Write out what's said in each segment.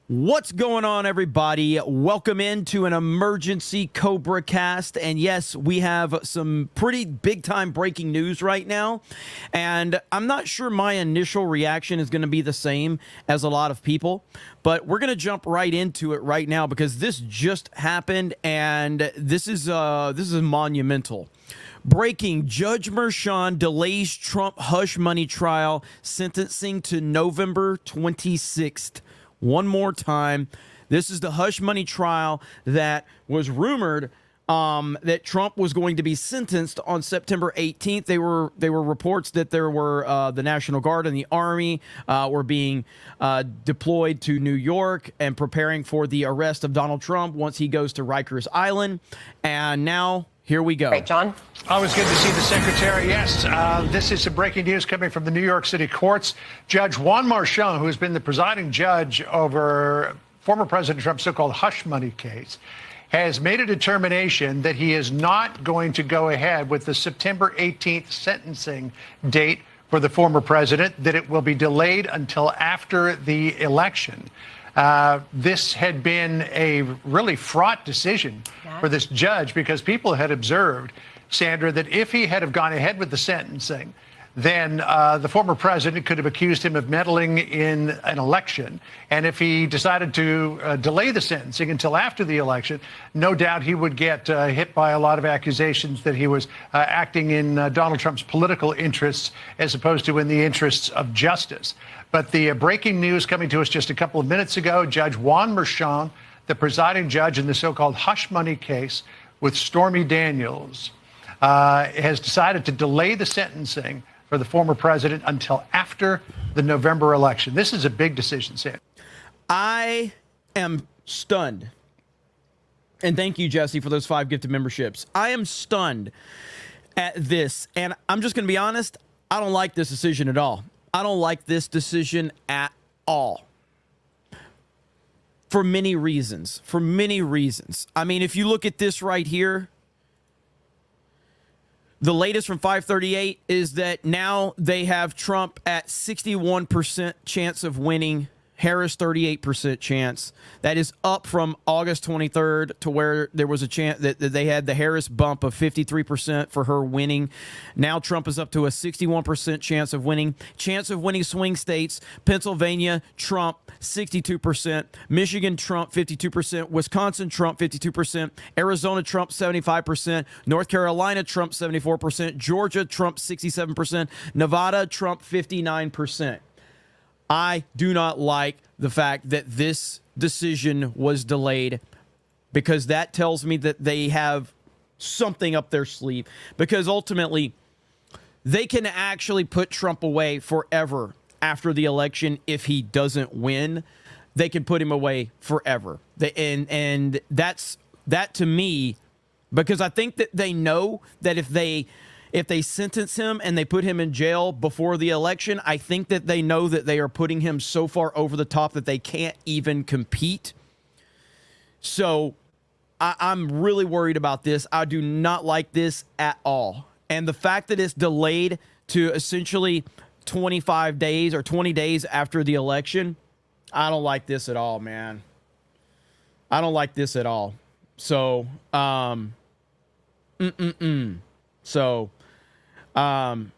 What's going on, everybody? Welcome into an emergency CobraCast. And yes, we have some pretty big-time breaking news right now. And I'm not sure my initial reaction is going to be the same as a lot of people. But we're going to jump right into it right now because this just happened, and this is monumental. Breaking: Judge Merchan delays Trump hush money trial, sentencing to November 26th. One more time, this is the hush money trial that was rumored that Trump was going to be sentenced on September 18th. They were reports that there were the National Guard and the Army were being deployed to New York and preparing for the arrest of Donald Trump once he goes to Rikers Island. And now here we go. Great, John. Always good to see the secretary. Yes, this is some breaking news coming from the New York City courts. Judge Juan Merchan, who has been the presiding judge over former President Trump's so-called hush money case, has made a determination that he is not going to go ahead with the September 18th sentencing date for the former president, that it will be delayed until after the election. This had been a really fraught decision for this judge because people had observed, Sandra, that if he had have gone ahead with the sentencing, then the former president could have accused him of meddling in an election. And if he decided to delay the sentencing until after the election, no doubt he would get hit by a lot of accusations that he was acting in Donald Trump's political interests as opposed to in the interests of justice. But the breaking news coming to us just a couple of minutes ago: Judge Juan Merchan, the presiding judge in the so-called hush money case with Stormy Daniels, has decided to delay the sentencing for the former president until after the November election. This is a big decision, Sam. I am stunned. And thank you, Jesse, for those 5 gifted memberships. I am stunned at this. And I'm just going to be honest, I don't like this decision at all. I don't like this decision at all. For many reasons. For many reasons. I mean, if you look at this right here, the latest from 538 is that now they have Trump at 61% chance of winning, Harris 38% chance. That is up from August 23rd, to where there was a chance that they had the Harris bump of 53% for her winning. Now Trump is up to a 61% chance of winning. Chance of winning swing states: Pennsylvania, Trump 62%, Michigan, Trump 52%, Wisconsin, Trump 52%, Arizona, Trump 75%, North Carolina, Trump 74%, Georgia, Trump 67%, Nevada, Trump 59%. I do not like the fact that this decision was delayed, because that tells me that they have something up their sleeve, because ultimately they can actually put Trump away forever after the election. If he doesn't win, they can put him away forever. And that's that to me, because I think that they know that if they sentence him and they put him in jail before the election, I think that they know that they are putting him so far over the top that they can't even compete. So I'm really worried about this. I do not like this at all. And the fact that it's delayed to essentially 25 days or 20 days after the election, I don't like this at all, man. I don't like this at all. So, So, no,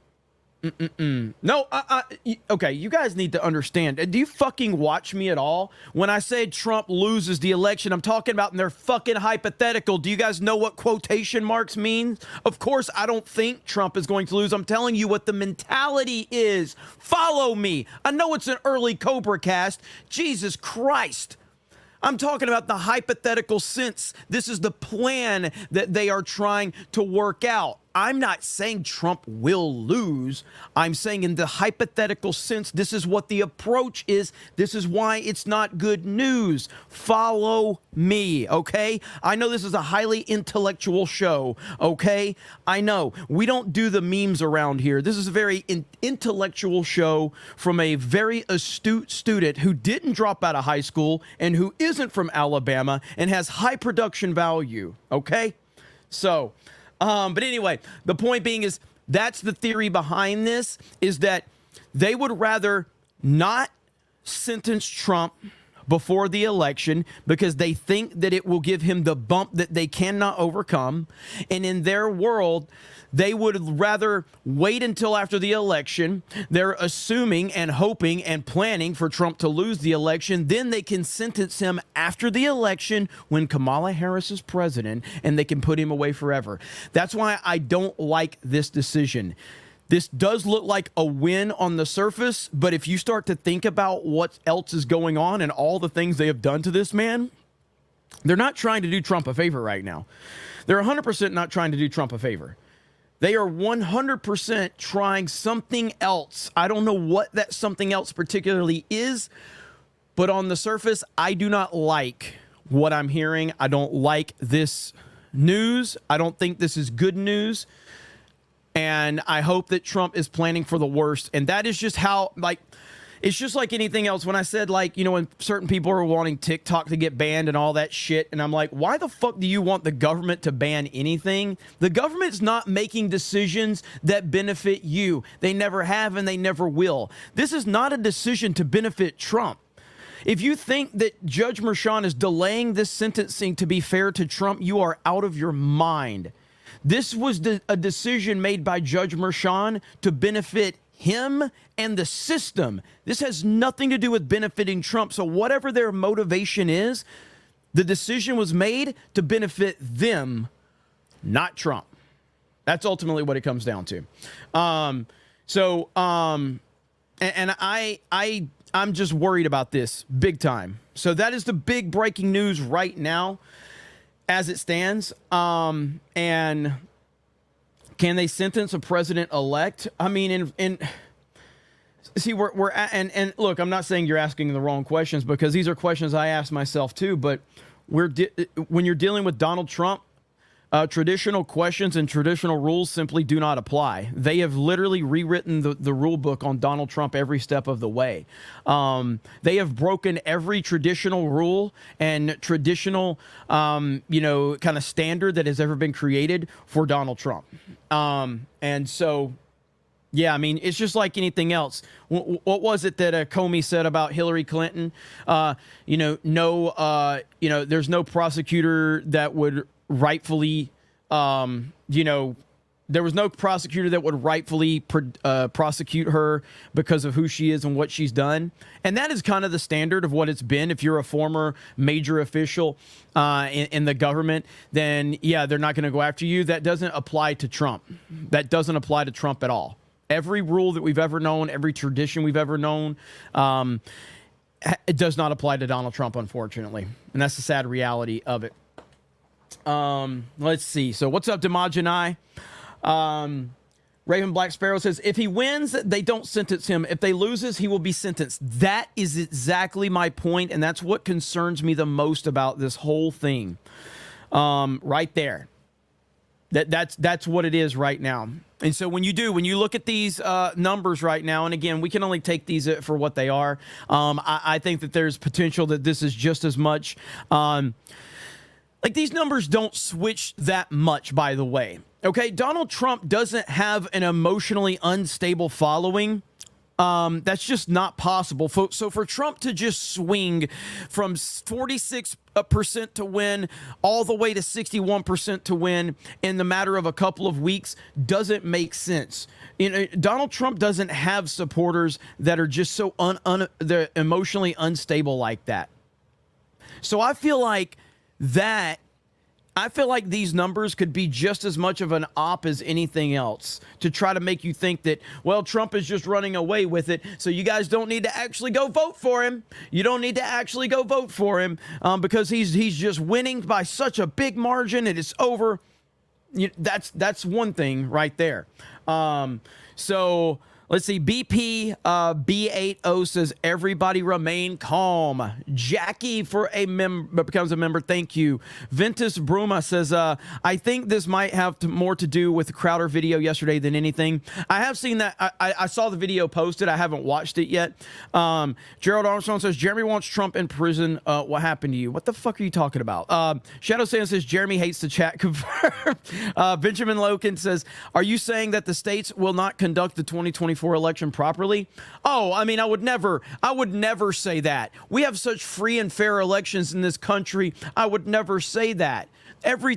okay, you guys need to understand. Do you fucking watch me at all? When I say Trump loses the election, I'm talking about in their fucking hypothetical. Do you guys know what quotation marks mean? Of course, I don't think Trump is going to lose. I'm telling you what the mentality is. Follow me. I know it's an early CobraCast. Jesus Christ. I'm talking about the hypothetical sense. This is the plan that they are trying to work out. I'm not saying Trump will lose. I'm saying in the hypothetical sense, this is what the approach is. This is why it's not good news. Follow me, okay? I know this is a highly intellectual show, okay? I know. We don't do the memes around here. This is a very intellectual show from a very astute student who didn't drop out of high school and who isn't from Alabama and has high production value, okay? So, but anyway, the point being is that's the theory behind this, is that they would rather not sentence Trump, before the election because they think that it will give him the bump that they cannot overcome. And in their world, they would rather wait until after the election. They're assuming and hoping and planning for Trump to lose the election. Then they can sentence him after the election when Kamala Harris is president, and they can put him away forever. That's why I don't like this decision. This does look like a win on the surface, but if you start to think about what else is going on and all the things they have done to this man, they're not trying to do Trump a favor right now. They're 100% not trying to do Trump a favor. They are 100% trying something else. I don't know what that something else particularly is, but on the surface, I do not like what I'm hearing. I don't like this news. I don't think this is good news. And I hope that Trump is planning for the worst. And that is just how, like, it's just like anything else. When I said, like, you know, when certain people are wanting TikTok to get banned and all that shit, and I'm like, why the fuck do you want the government to ban anything? The government's not making decisions that benefit you. They never have and they never will. This is not a decision to benefit Trump. If you think that Judge Merchan is delaying this sentencing to be fair to Trump, you are out of your mind. This was a decision made by Judge Merchan to benefit him and the system. This has nothing to do with benefiting Trump. So whatever their motivation is, the decision was made to benefit them, not Trump. That's ultimately what it comes down to. I'm just worried about this big time. So that is the big breaking news right now as it stands. And can they sentence a president-elect? I mean, see, we're at, and look, I'm not saying you're asking the wrong questions because these are questions I ask myself too, but when you're dealing with Donald Trump, traditional questions and traditional rules simply do not apply. They have literally rewritten the rule book on Donald Trump every step of the way. They have broken every traditional rule and traditional, kind of standard that has ever been created for Donald Trump. And so, yeah, I mean, it's just like anything else. What was it that Comey said about Hillary Clinton? There's no prosecutor that would rightfully, there was no prosecutor that would rightfully prosecute her because of who she is and what she's done. And that is kind of the standard of what it's been. If you're a former major official in the government, then, yeah, they're not going to go after you. That doesn't apply to Trump. That doesn't apply to Trump at all. Every rule that we've ever known, every tradition we've ever known, it does not apply to Donald Trump, unfortunately. And that's the sad reality of it. Let's see. So what's up, Demajanai? Raven Black Sparrow says, if he wins, they don't sentence him. If they loses, he will be sentenced. That is exactly my point, and that's what concerns me the most about this whole thing. Right there. That's what it is right now. And so when you look at these numbers right now, and again, we can only take these for what they are. I think that there's potential that this is just as much. Like, these numbers don't switch that much, by the way. Okay, Donald Trump doesn't have an emotionally unstable following. That's just not possible. So for Trump to just swing from 46% to win all the way to 61% to win in the matter of a couple of weeks doesn't make sense. Donald Trump doesn't have supporters that are just so they're emotionally unstable like that. So I feel like these numbers could be just as much of an op as anything else to try to make you think that, well, Trump is just running away with it, so you guys don't need to actually go vote for him. You don't need to actually go vote for him because he's just winning by such a big margin and it's over. That's one thing right there. So let's see. BP B80 says, everybody remain calm. Jackie becomes a member. Thank you. Ventus Bruma says, I think this might have more to do with the Crowder video yesterday than anything. I have seen that. I saw the video posted. I haven't watched it yet. Gerald Armstrong says, Jeremy wants Trump in prison. What happened to you? What the fuck are you talking about? Shadow Sand says, Jeremy hates the chat. Confirmed. Benjamin Loken says, are you saying that the states will not conduct the 2024 2024 election properly? Oh, I mean, I would never say that. We have such free and fair elections in this country. I would never say that. Every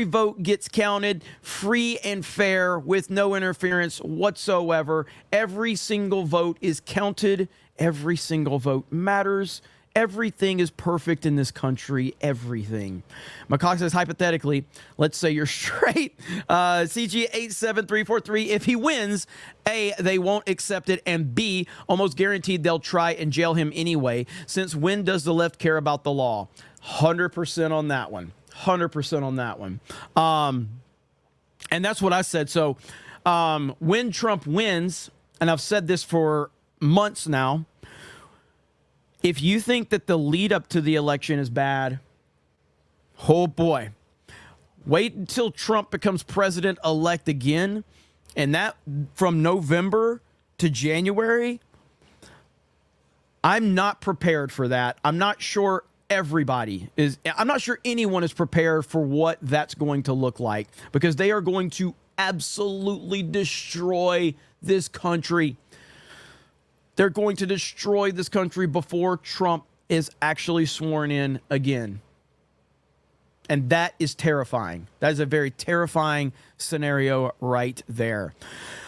vote gets counted free and fair with no interference whatsoever. Every single vote is counted. Every single vote matters. Everything is perfect in this country. Everything. McCox says, hypothetically, let's say you're straight. CG87343. If he wins, A, they won't accept it, and B, almost guaranteed they'll try and jail him anyway. Since when does the left care about the law? 100% on that one. 100% on that one. And that's what I said. So when Trump wins, and I've said this for months now, if you think that the lead up to the election is bad, oh boy, wait until Trump becomes president-elect again. And that from November to January, I'm not prepared for that. I'm not sure I'm not sure anyone is prepared for what that's going to look like, because they are going to absolutely destroy this country. They're going to destroy this country before Trump is actually sworn in again. And that is terrifying. That is a very terrifying scenario right there.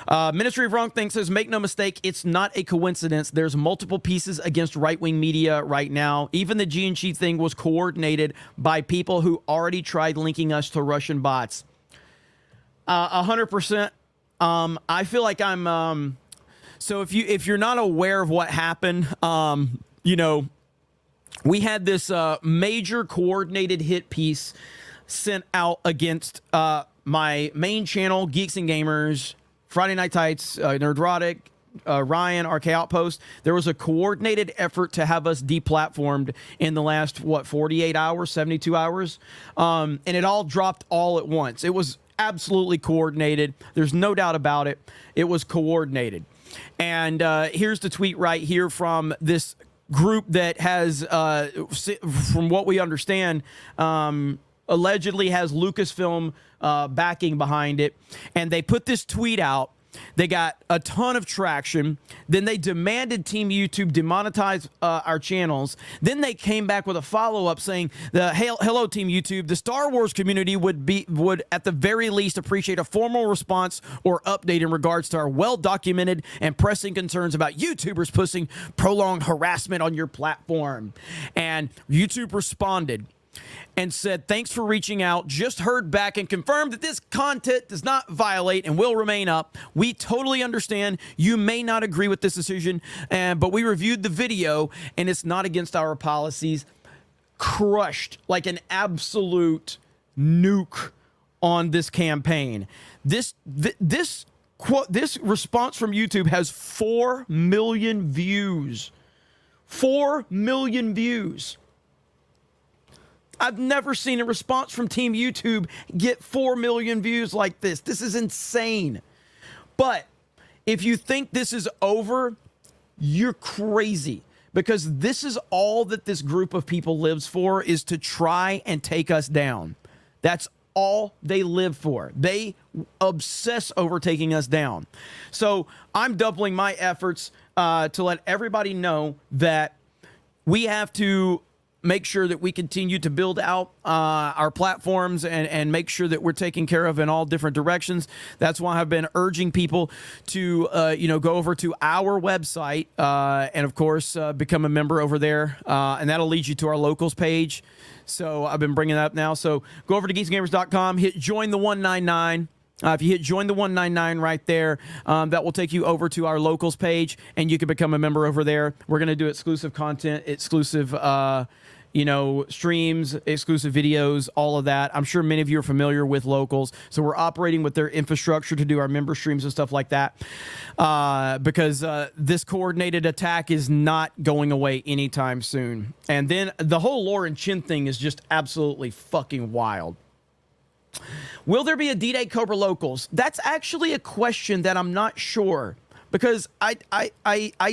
Ministry of Wrong Thing says, make no mistake, it's not a coincidence. There's multiple pieces against right-wing media right now. Even the G&G thing was coordinated by people who already tried linking us to Russian bots. 100%. I feel like I'm... So if you're not aware of what happened, we had this major coordinated hit piece sent out against my main channel, Geeks and Gamers, Friday Night Tights, Nerdrotic, Ryan, RK Outpost. There was a coordinated effort to have us deplatformed in the last, 48 hours, 72 hours. And it all dropped all at once. It was absolutely coordinated. There's no doubt about it. It was coordinated. And here's the tweet right here from this group that has, from what we understand, allegedly has Lucasfilm backing behind it. And they put this tweet out. They got a ton of traction. Then they demanded Team YouTube demonetize our channels. Then they came back with a follow-up saying, hello, Team YouTube. The Star Wars community would at the very least appreciate a formal response or update in regards to our well-documented and pressing concerns about YouTubers pushing prolonged harassment on your platform. And YouTube responded and said, thanks for reaching out. Just heard back and confirmed that this content does not violate and will remain up. We totally understand you may not agree with this decision, but we reviewed the video and it's not against our policies. Crushed like an absolute nuke on this campaign. This response from YouTube has 4 million views. 4 million views. I've never seen a response from Team YouTube get 4 million views like this. This is insane. But if you think this is over, you're crazy, because this is all that this group of people lives for, is to try and take us down. That's all they live for. They obsess over taking us down. So I'm doubling my efforts to let everybody know that we have to make sure that we continue to build out our platforms and make sure that we're taken care of in all different directions. That's why I've been urging people to, go over to our website and, of course, become a member over there. And that'll lead you to our locals page. So I've been bringing that up now. So go over to geeksgamers.com, hit join the 199. If you hit join the 199 right there, that will take you over to our locals page, and you can become a member over there. We're going to do exclusive content, exclusive streams, exclusive videos, all of that. I'm sure many of you are familiar with locals. So we're operating with their infrastructure to do our member streams and stuff like that, because this coordinated attack is not going away anytime soon. And then the whole Lauren Chen thing is just absolutely fucking wild. Will there be a D-Day Cobra Locals? That's actually a question that I'm not sure, because I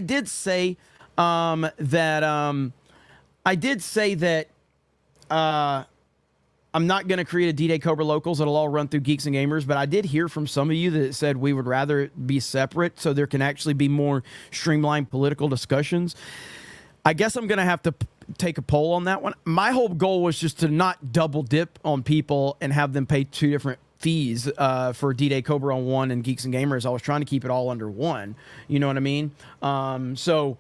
did say that I'm not going to create a D-Day Cobra Locals that'll all run through Geeks and Gamers, but I did hear from some of you that said we would rather be separate so there can actually be more streamlined political discussions. I guess I'm going to have to take a poll on that one. My whole goal was just to not double dip on people and have them pay two different fees for D-Day Cobra on one and Geeks and Gamers. I was trying to keep it all under one. You know what I mean? So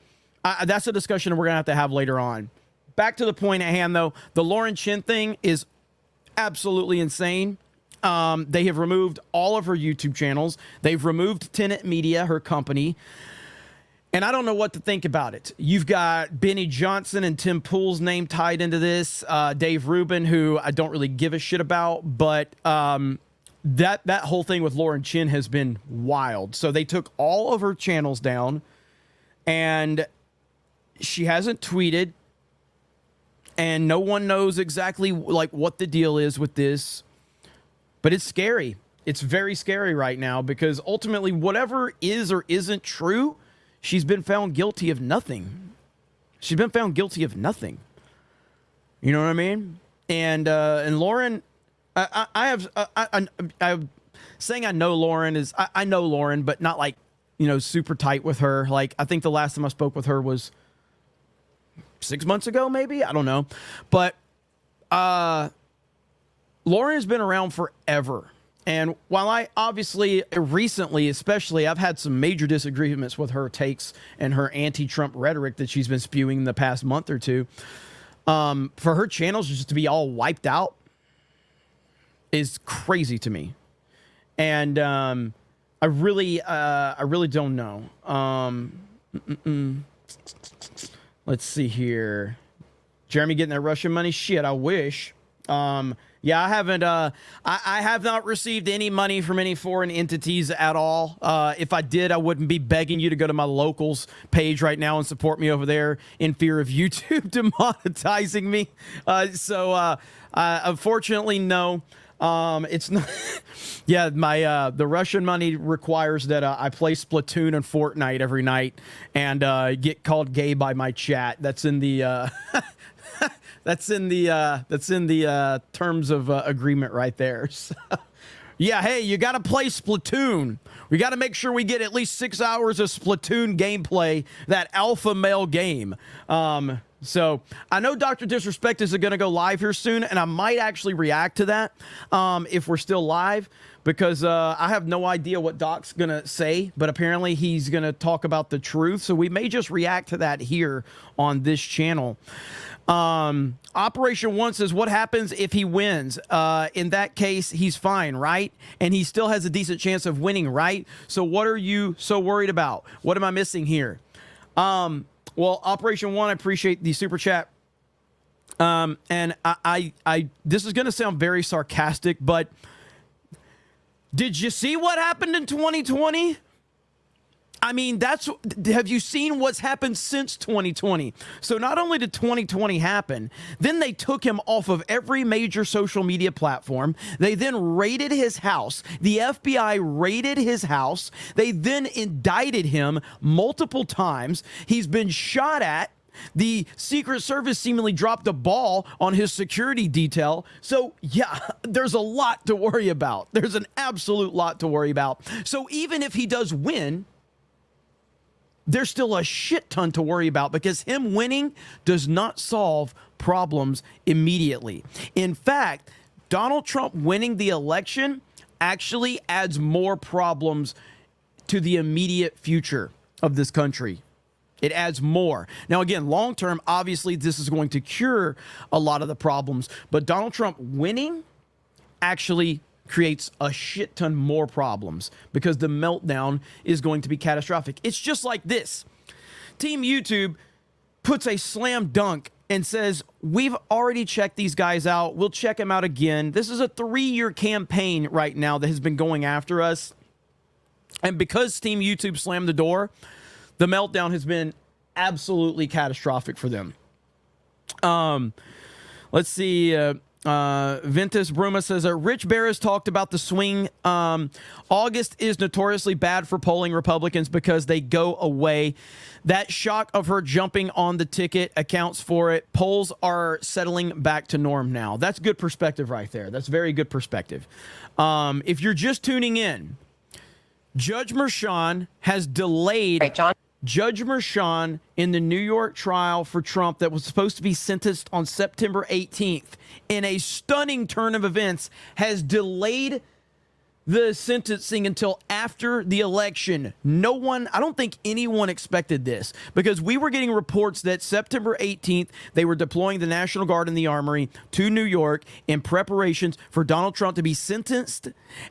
that's a discussion we're going to have later on. Back to the point at hand, though. The Lauren Chen thing is absolutely insane. They have removed all of her YouTube channels. They've removed Tenet Media, her company. And I don't know what to think about it. You've got Benny Johnson and Tim Pool's name tied into this. Dave Rubin, who I don't really give a shit about. But that whole thing with Lauren Chen has been wild. So they took all of her channels down. And she hasn't tweeted. And no one knows exactly like what the deal is with this. But it's scary. It's very scary right now because ultimately whatever is or isn't true, she's been found guilty of nothing. She's been found guilty of nothing. You know what I mean? And Lauren, I'm saying I know Lauren is, I know Lauren, but not like, super tight with her. Like, I think the last time I spoke with her was 6 months ago, maybe? I don't know. But Lauren has been around forever. And while I obviously, recently especially, I've had some major disagreements with her takes and her anti-Trump rhetoric that she's been spewing in the past month or two, for her channels just to be all wiped out is crazy to me. And I really don't know. Let's see here. Jeremy getting that Russian money? Shit, I wish. Yeah, I haven't. I have not received any money from any foreign entities at all. If I did, I wouldn't be begging you to go to my locals page right now and support me over there in fear of YouTube demonetizing me. Unfortunately, no. It's not. Yeah, the Russian money requires that I play Splatoon and Fortnite every night and get called gay by my chat. That's in the. That's in the terms of agreement right there. So, yeah, hey, you got to play Splatoon. We got to make sure we get at least 6 hours of Splatoon gameplay, that alpha male game. So I know Dr. Disrespect is going to go live here soon, and I might actually react to that if we're still live, because I have no idea what Doc's going to say, but apparently he's going to talk about the truth. So we may just react to that here on this channel. Operation One says, what happens if he wins? In that case, he's fine, right? And he still has a decent chance of winning, right? So what are you so worried about? What am I missing here? Well, Operation One, I appreciate the super chat. And I this is going to sound very sarcastic, but did you see what happened in 2020? I mean, have you seen what's happened since 2020? So not only did 2020 happen, then they took him off of every major social media platform. They then raided his house. The FBI raided his house. They then indicted him multiple times. He's been shot at. The Secret Service seemingly dropped a ball on his security detail. So, yeah, there's a lot to worry about. There's an absolute lot to worry about. So even if he does win, there's still a shit ton to worry about because him winning does not solve problems immediately. In fact, Donald Trump winning the election actually adds more problems to the immediate future of this country. It adds more. Now, again, long term, obviously, this is going to cure a lot of the problems. But Donald Trump winning actually creates a shit ton more problems because the meltdown is going to be catastrophic. It's just like this. Team YouTube puts a slam dunk and says, we've already checked these guys out. We'll check them out again. This is a 3-year campaign right now that has been going after us. And because Team YouTube slammed the door, the meltdown has been absolutely catastrophic for them. Let's see. Ventus Bruma says, Rich Barris talked about the swing. August is notoriously bad for polling Republicans because they go away. That shock of her jumping on the ticket accounts for it. Polls are settling back to norm now. That's good perspective right there. That's very good perspective. If you're just tuning in, Judge Merchan has delayed... Right, John? Judge Merchan in the New York trial for Trump that was supposed to be sentenced on September 18th, in a stunning turn of events, has delayed the sentencing until after the election. No one, I don't think anyone expected this, because we were getting reports that September 18th, they were deploying the National Guard and the Armory to New York in preparations for Donald Trump to be sentenced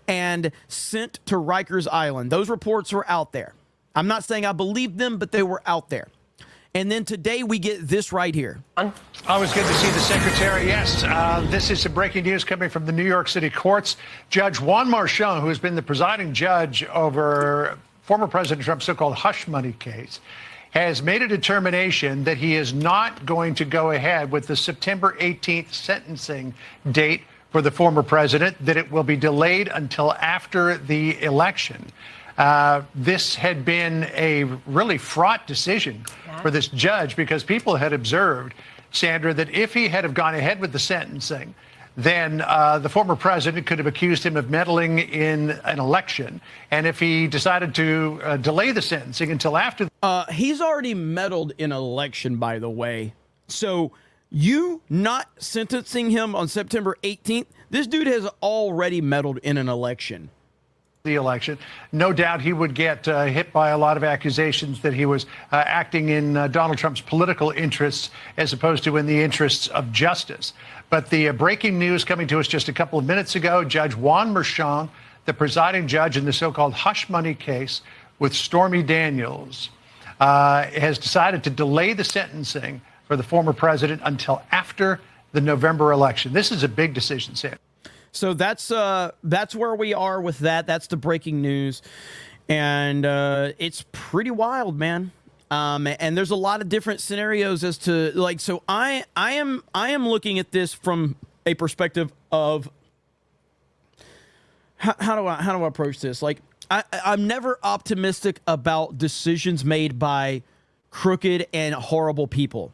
and sent to Rikers Island. Those reports were out there. I'm not saying I believed them, but they were out there. And then today we get this right here. Always good to see the secretary. Yes, this is some breaking news coming from the New York City courts. Judge Juan Marchon, who has been the presiding judge over former President Trump's so-called hush money case, has made a determination that he is not going to go ahead with the September 18th sentencing date for the former president, that it will be delayed until after the election. This had been a really fraught decision for this judge, because people had observed, Sandra, that if he had have gone ahead with the sentencing, then the former president could have accused him of meddling in an election. And if he decided to delay the sentencing until after... He's already meddled in an election, by the way. So you not sentencing him on September 18th, this dude has already meddled in an election. The election. No doubt he would get hit by a lot of accusations that he was acting in Donald Trump's political interests as opposed to in the interests of justice. But the breaking news coming to us just a couple of minutes ago, Judge Juan Merchan, the presiding judge in the so-called hush money case with Stormy Daniels, has decided to delay the sentencing for the former president until after the November election. This is a big decision, Sam. So that's where we are with that. That's the breaking news, and it's pretty wild, man. And there's a lot of different scenarios as to, like, so I am looking at this from a perspective of how do I approach this? Like, I'm never optimistic about decisions made by crooked and horrible people.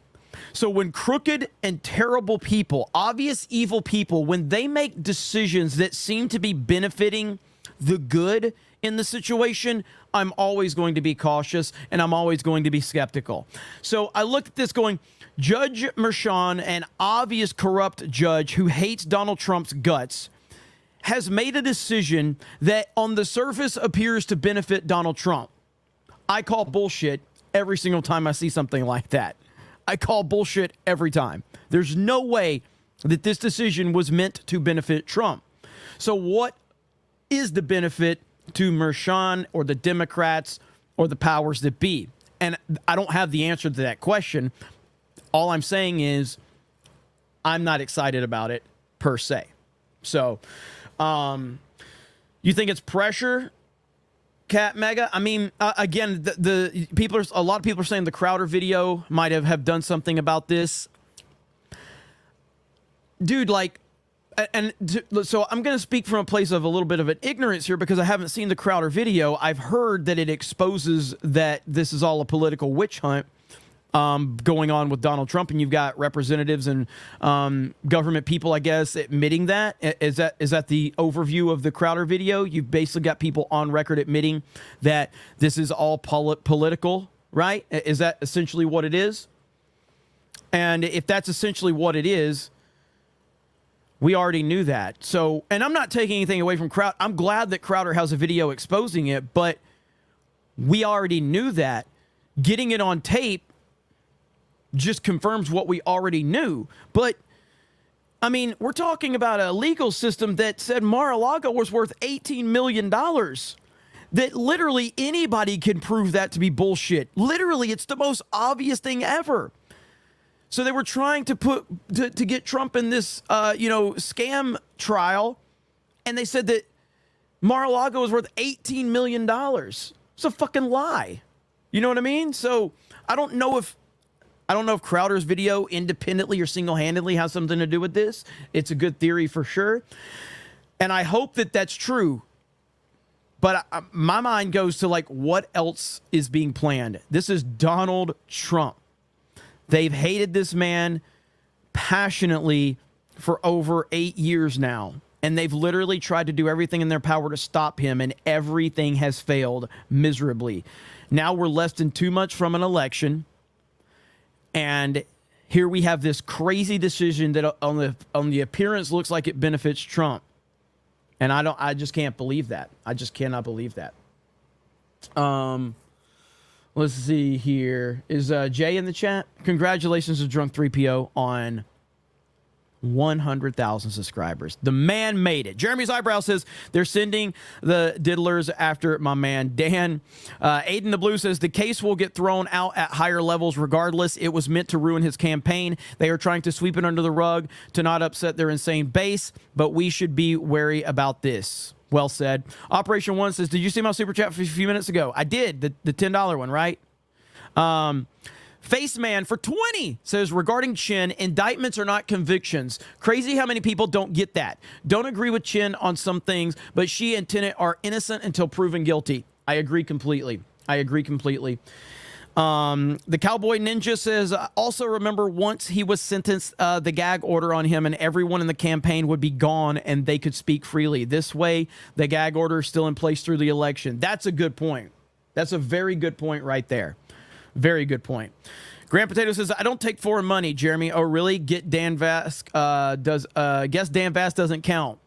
So when crooked and terrible people, obvious evil people, when they make decisions that seem to be benefiting the good in the situation, I'm always going to be cautious and I'm always going to be skeptical. So I looked at this going, Judge Merchan, an obvious corrupt judge who hates Donald Trump's guts, has made a decision that on the surface appears to benefit Donald Trump. I call bullshit every single time I see something like that. I call bullshit every time. There's no way that this decision was meant to benefit Trump. So what is the benefit to Merchan or the Democrats or the powers that be? And I don't have the answer to that question. All I'm saying is I'm not excited about it per se. So you think it's pressure, Cat Mega? I mean, again, the people are, a lot of people are saying the Crowder video might have done something about this. Dude, like, so I'm going to speak from a place of a little bit of an ignorance here because I haven't seen the Crowder video. I've heard that it exposes that this is all a political witch hunt going on with Donald Trump, and you've got representatives and government people, I guess, admitting that. Is that the overview of the Crowder video? You've basically got people on record admitting that this is all political, right? Is that essentially what it is? And if that's essentially what it is, we already knew that. So, and I'm not taking anything away from Crowder. I'm glad that Crowder has a video exposing it, but we already knew that. Getting it on tape just confirms what we already knew. But, I mean, we're talking about a legal system that said Mar-a-Lago was worth $18 million. That literally anybody can prove that to be bullshit. Literally, it's the most obvious thing ever. So they were trying to to get Trump in this, scam trial, and they said that Mar-a-Lago was worth $18 million. It's a fucking lie. You know what I mean? So I don't know if I don't know if Crowder's video independently or single-handedly has something to do with this. It's a good theory for sure. And I hope that that's true. But my mind goes to, like, what else is being planned? This is Donald Trump. They've hated this man passionately for over 8 years now. And they've literally tried to do everything in their power to stop him, and everything has failed miserably. Now we're less than 2 months from an election. And here we have this crazy decision that on the appearance looks like it benefits Trump. And I just can't believe that. I just cannot believe that. Let's see here. Is Jay in the chat? Congratulations to Drunk 3PO on 100,000 subscribers. The man made it. Jeremy's eyebrow says they're sending the diddlers after my man Dan. Aiden the Blue says the case will get thrown out at higher levels regardless. It was meant to ruin his campaign. They are trying to sweep it under the rug to not upset their insane base, but we should be wary about this. Well said. Operation One says, did you see my super chat a few minutes ago? I did. The $10 one, right? Faceman for 20 says, regarding Chen, indictments are not convictions. Crazy how many people don't get that. Don't agree with Chen on some things, but she and Tenet are innocent until proven guilty. I agree completely. The Cowboy Ninja says, also remember once he was sentenced, the gag order on him and everyone in the campaign would be gone and they could speak freely. This way, the gag order is still in place through the election. That's a good point. That's a very good point right there. Very good point. Grand Potato says, I don't take foreign money, Jeremy. Oh, really? Get Dan Vask guess Dan Vask doesn't count.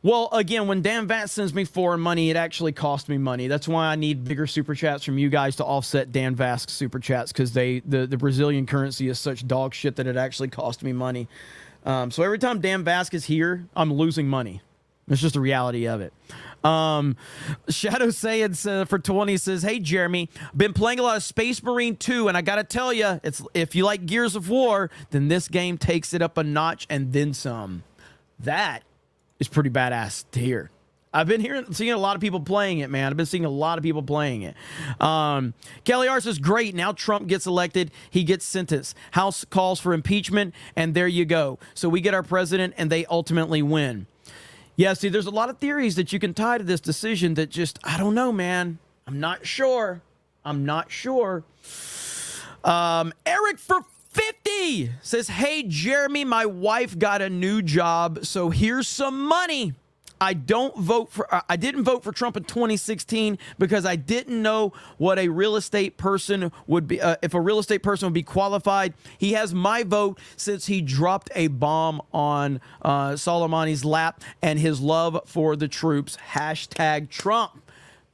Well, again, when Dan Vask sends me foreign money, it actually costs me money. That's why I need bigger super chats from you guys to offset Dan Vask's super chats, because the Brazilian currency is such dog shit that it actually costs me money. So every time Dan Vask is here, I'm losing money. It's just the reality of it. Shadow Saiyans for 20 says, hey, Jeremy, been playing a lot of Space Marine 2, and I got to tell you, if you like Gears of War, then this game takes it up a notch and then some. That is pretty badass to hear. I've been seeing a lot of people playing it, man. I've been seeing a lot of people playing it. Kelly R says, great. Now Trump gets elected. He gets sentenced. House calls for impeachment, and there you go. So we get our president, and they ultimately win. Yeah, see, there's a lot of theories that you can tie to this decision that just, I don't know, man. I'm not sure. Eric for 50 says, hey, Jeremy, my wife got a new job, so here's some money. I didn't vote for Trump in 2016 because I didn't know what a real estate person would be, if a real estate person would be qualified. He has my vote since he dropped a bomb on Soleimani's lap and his love for the troops. Hashtag Trump.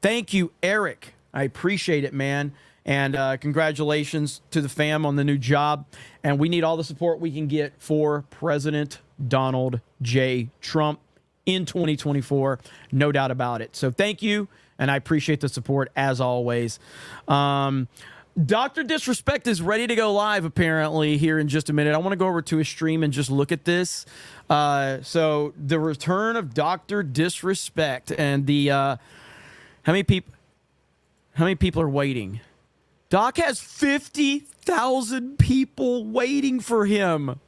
Thank you, Eric. I appreciate it, man. And congratulations to the fam on the new job. And we need all the support we can get for President Donald J. Trump in 2024, no doubt about it. So thank you, and I appreciate the support as always. Dr. Disrespect is ready to go live apparently here in just a minute. I want to go over to his stream and just look at this. So the return of Dr. Disrespect and the how many people are waiting? Doc has 50,000 people waiting for him.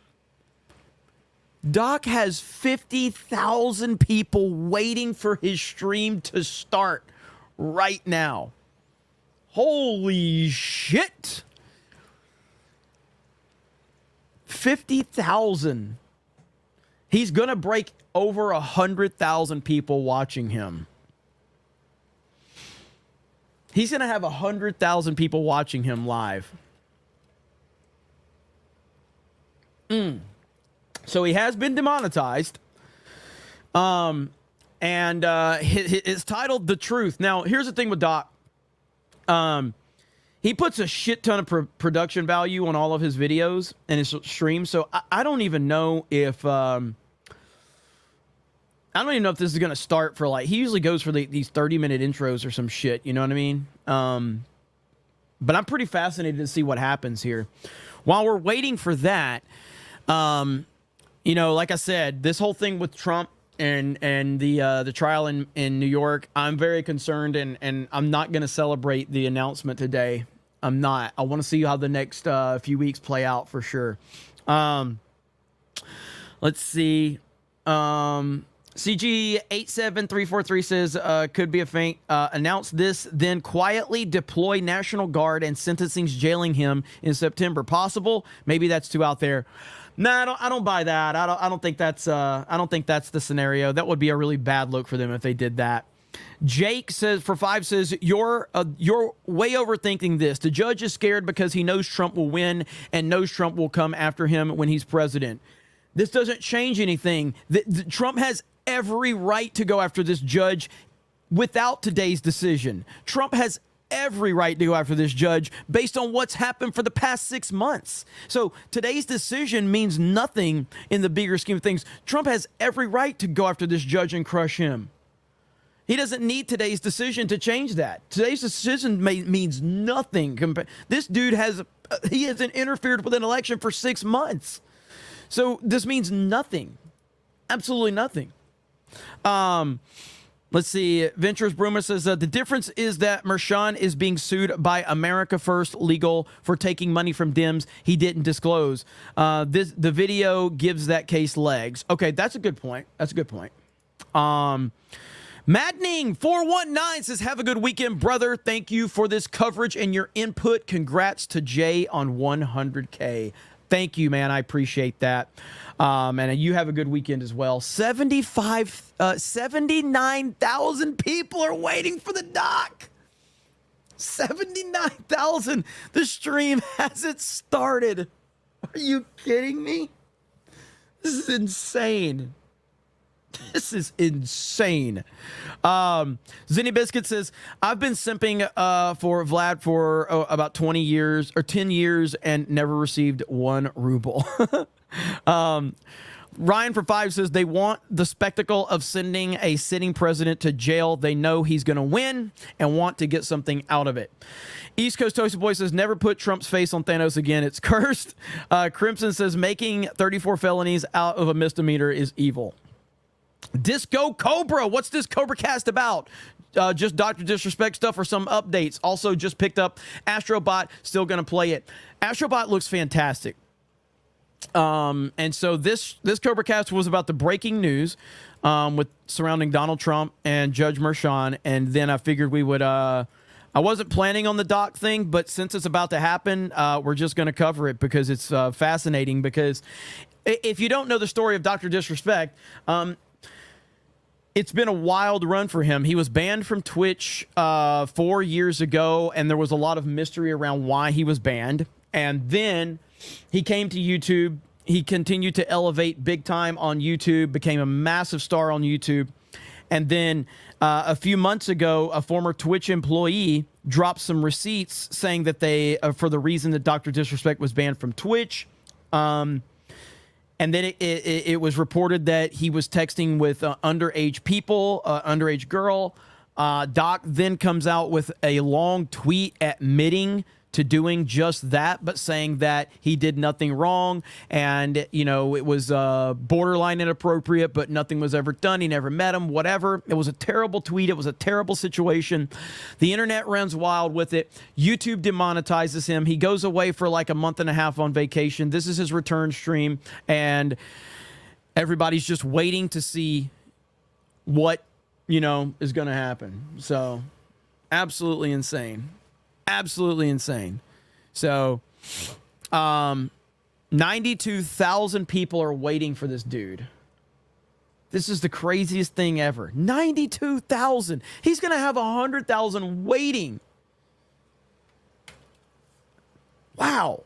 Doc has 50,000 people waiting for his stream to start right now. Holy shit. 50,000. He's going to break over 100,000 people watching him. He's going to have 100,000 people watching him live. So he has been demonetized. And it's titled The Truth. Now, here's the thing with Doc. He puts a shit ton of production value on all of his videos and his streams. So I don't even know if this is going to start for like, he usually goes for these 30-minute intros or some shit. You know what I mean? But I'm pretty fascinated to see what happens here. While we're waiting for that, you know, like I said, this whole thing with Trump and the trial in New York, I'm very concerned, and I'm not going to celebrate the announcement today I'm not. I want to see how the next few weeks play out for sure. Let's see. CG87343 says, could be a feint. Announce this, then quietly deploy National Guard and sentencing's jailing him in September. Possible? Maybe that's too out there. No, I don't buy that. I don't think that's the scenario. That would be a really bad look for them if they did that. Jake says, for 5 says, you're way overthinking this. The judge is scared because he knows Trump will win and knows Trump will come after him when he's president. This doesn't change anything. Trump has every right to go after this judge without today's decision. Trump has every right to go after this judge based on what's happened for the past 6 months. So today's decision means nothing in the bigger scheme of things. Trump has every right to go after this judge and crush him. He doesn't need today's decision to change that. Today's decision means nothing. This dude he hasn't interfered with an election for 6 months. So this means nothing. Absolutely nothing. Let's see. Ventures Bruma says, the difference is that Mershon is being sued by America First Legal for taking money from Dems he didn't disclose. The video gives that case legs. Okay, that's a good point. That's a good point. Maddening 419 says, have a good weekend, brother. Thank you for this coverage and your input. Congrats to Jay on 100K. Thank you, man. I appreciate that. And you have a good weekend as well. 79,000 people are waiting for the doc. 79,000. The stream hasn't started. Are you kidding me? This is insane. This is insane. Zinni Biscuit says, I've been simping for Vlad for about 20 years or 10 years and never received 1 ruble. Ryan for 5 says, they want the spectacle of sending a sitting president to jail. They know he's going to win and want to get something out of it. East Coast Toasted Boy says, never put Trump's face on Thanos again. It's cursed. Crimson says, making 34 felonies out of a misdemeanor is evil. Disco Cobra, what's this CobraCast about? Just Dr. Disrespect stuff or some updates? Also just picked up Astrobot, still going to play it. Astrobot looks fantastic. And so this CobraCast was about the breaking news with surrounding Donald Trump and Judge Mershon, and then I figured we would I wasn't planning on the doc thing, but since it's about to happen, we're just going to cover it because it's fascinating. Because if you don't know the story of Dr. Disrespect, it's been a wild run for him. He was banned from Twitch 4 years ago, and there was a lot of mystery around why he was banned. And then he came to YouTube. He continued to elevate big time on YouTube, became a massive star on YouTube. And then a few months ago, a former Twitch employee dropped some receipts saying that they, for the reason that Dr. Disrespect was banned from Twitch, and then it was reported that he was texting with underage people, underage girl. Doc then comes out with a long tweet admitting to doing just that, but saying that he did nothing wrong. And, you know, it was borderline inappropriate, but nothing was ever done. He never met him, whatever. It was a terrible tweet. It was a terrible situation. The internet runs wild with it. YouTube demonetizes him. He goes away for like a month and a half on vacation. This is his return stream. And everybody's just waiting to see what, you know, is going to happen. So absolutely insane. Absolutely insane. So 92,000 people are waiting for this dude. This is the craziest thing ever. 92,000. He's going to have 100,000 waiting. Wow.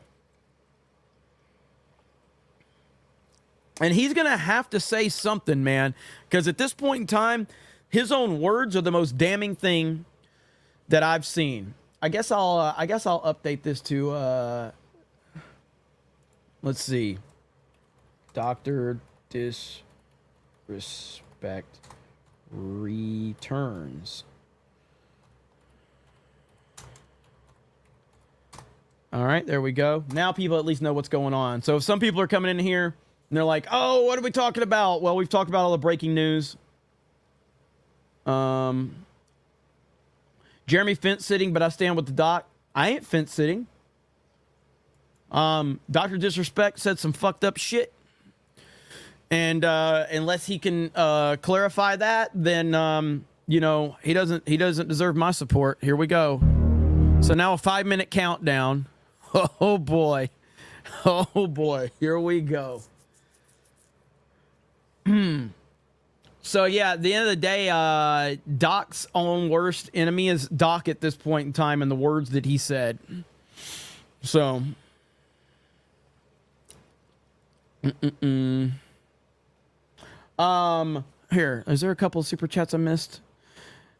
And he's going to have to say something, man, because at this point in time, his own words are the most damning thing that I've seen. I guess I'll update this to let's see. Dr. Disrespect returns. All right, there we go. Now people at least know what's going on. So if some people are coming in here and they're like, "Oh, what are we talking about?" Well, we've talked about all the breaking news. Jeremy Fence sitting, but I stand with the doc. I ain't fence sitting. Dr. Disrespect said some fucked up shit. And unless he can clarify that, then he doesn't deserve my support. Here we go. So now a 5-minute countdown. Oh boy. Oh boy. Here we go. So yeah, at the end of the day, Doc's own worst enemy is Doc at this point in time and the words that he said. So here, is there a couple of super chats I missed?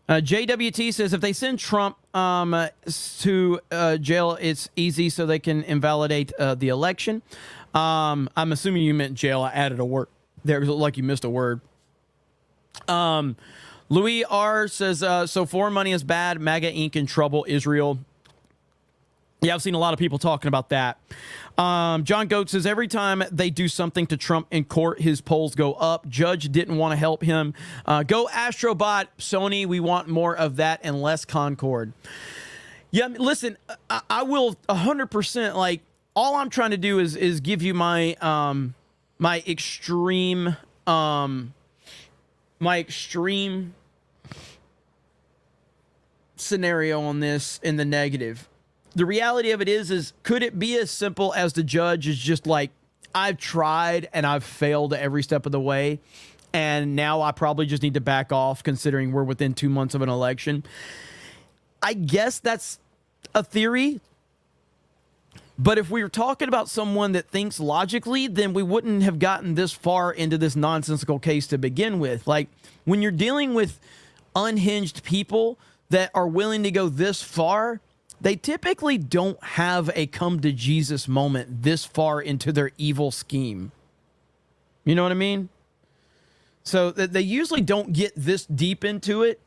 JWT says if they send Trump to jail, it's easy so they can invalidate the election. I'm assuming you meant jail. I added a word there. It looked like you missed a word. Louis R says so foreign money is bad. MAGA Inc. in trouble. Israel. Yeah, I've seen a lot of people talking about that. John Goat says every time they do something to Trump in court, his polls go up. Judge didn't want to help him. Go Astrobot, Sony. We want more of that and less Concord. Yeah, listen, I will 100%. Like, all I'm trying to do is give you my my extreme scenario on this in the negative. The reality of it is could it be as simple as the judge is just like, I've tried and I've failed every step of the way, and now I probably just need to back off considering we're within 2 months of an election? I guess that's a theory. But if we were talking about someone that thinks logically, then we wouldn't have gotten this far into this nonsensical case to begin with. Like, when you're dealing with unhinged people that are willing to go this far, they typically don't have a come to Jesus moment this far into their evil scheme. You know what I mean? So they usually don't get this deep into it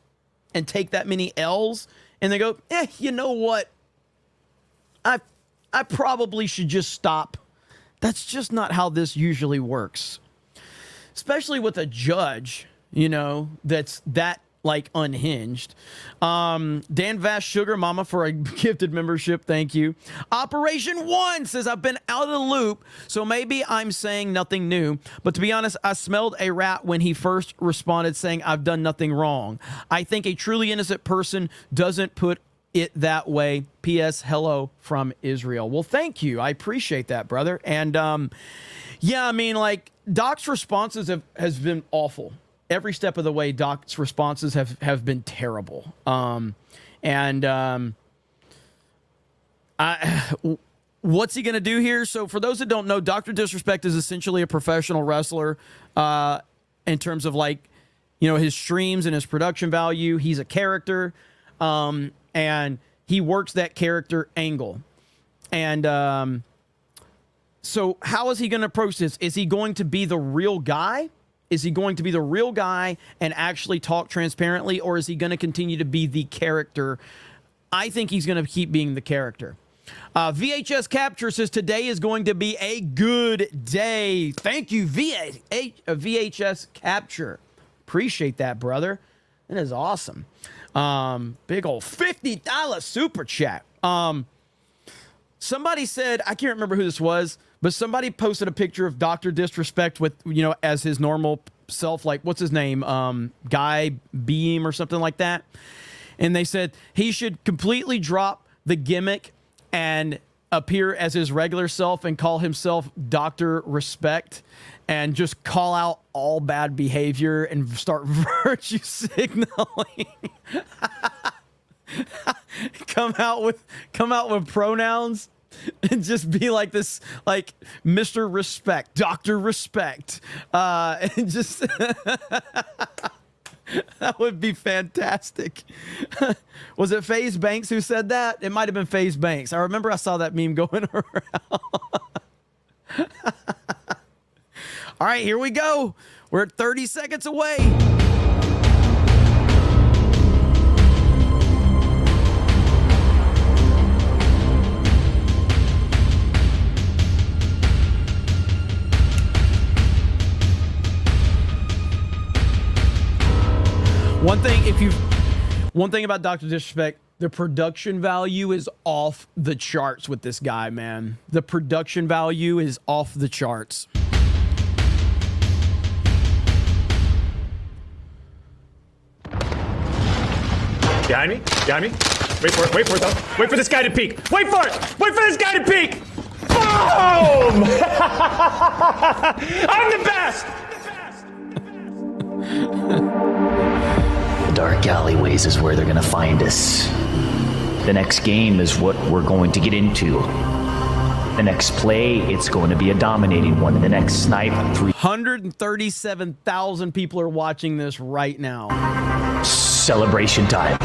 and take that many L's and they go, you know what? I probably should just stop. That's just not how this usually works. Especially with a judge, that's that like unhinged. Dan Vash Sugar Mama for a gifted membership. Thank you. Operation One says I've been out of the loop, so maybe I'm saying nothing new. But to be honest, I smelled a rat when he first responded saying I've done nothing wrong. I think a truly innocent person doesn't put it that way. P.S. Hello from Israel. Well, thank you. I appreciate that, brother. And yeah, I mean, like, Doc's responses has been awful. Every step of the way, Doc's responses have been terrible. What's he going to do here? So for those that don't know, Dr. Disrespect is essentially a professional wrestler in terms of, like, his streams and his production value. He's a character, and he works that character angle. And so how is he going to approach this? Is he going to be the real guy? Is he going to be the real guy and actually talk transparently, or is he going to continue to be the character? I think he's going to keep being the character. VHS Capture says today is going to be a good day. Thank you, VHS Capture. Appreciate that, brother. That is awesome. Big old $50 super chat. Somebody said, I can't remember who this was, but somebody posted a picture of Dr. Disrespect with, as his normal self, like, what's his name? Guy Beam or something like that. And they said he should completely drop the gimmick and appear as his regular self and call himself Dr. Respect and just call out all bad behavior and start virtue signaling. come out with pronouns and just be like this, like Mr. Respect, Dr. Respect, and just that would be fantastic. Was it FaZe Banks who said that? It might have been FaZe Banks. I remember I saw that meme going around. All right, here we go. We're at 30 seconds away. One thing about Dr. Disrespect, The production value is off the charts with this guy, man. The production value is off the charts. Behind me? Behind me? Wait for it. Wait for it, though. Wait for this guy to peek. Wait for it! Wait for this guy to peek! Boom! I'm the best! Dark alleyways is where they're gonna find us. The next game is what we're going to get into. The next play, it's going to be a dominating one. The next snipe, 137,000 people are watching this right now. celebration time.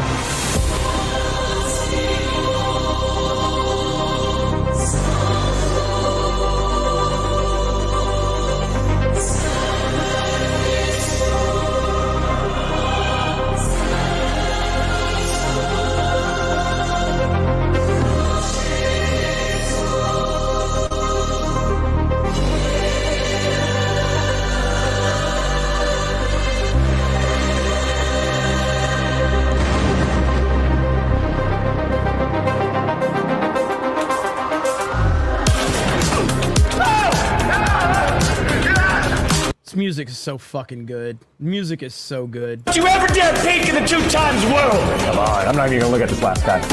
Music is so fucking good. Music is so good. Don't you ever dare peek in the 2x world! Come on, I'm not even gonna look at this last guy. You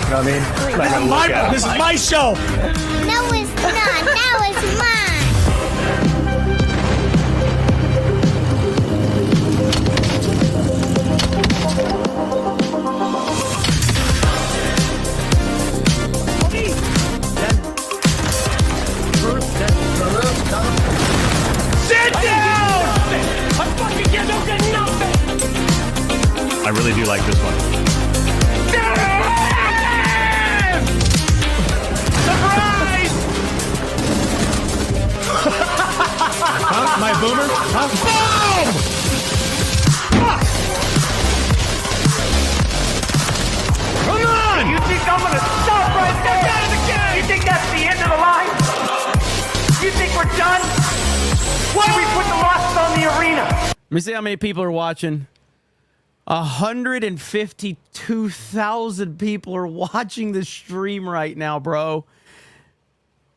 know what I mean? This is my show! No, it's not. Now it's mine. Sit down! I fucking get nothing! I really do like this one. Surprise! My boomer? Boom! Come on! You think I'm gonna stop right there? Get out of the game! You think that's the end of the line? You think we're done? Why do we put the losses on the arena? Let me see how many people are watching. 152,000 people are watching the stream right now, bro.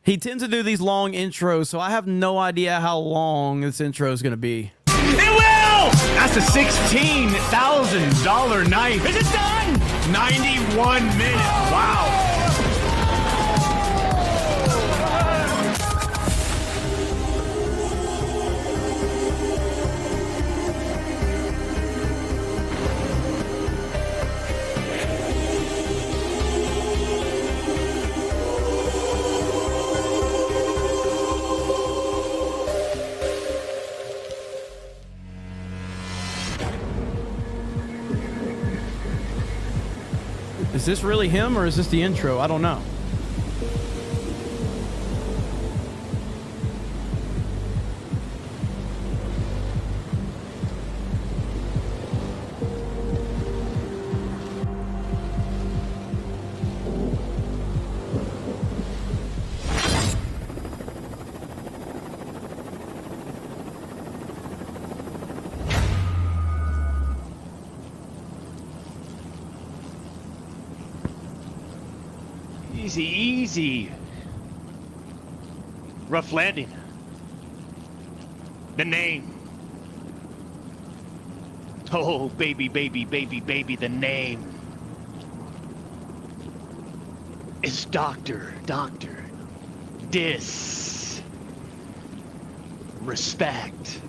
He tends to do these long intros, so I have no idea how long this intro is going to be. It will! That's a $16,000 knife. Is it done? 91 minutes. Wow. Is this really him or is this the intro? I don't know. Easy, easy. Rough landing. The name. Oh, baby, baby, baby, baby, the name. It's Doctor. Respect.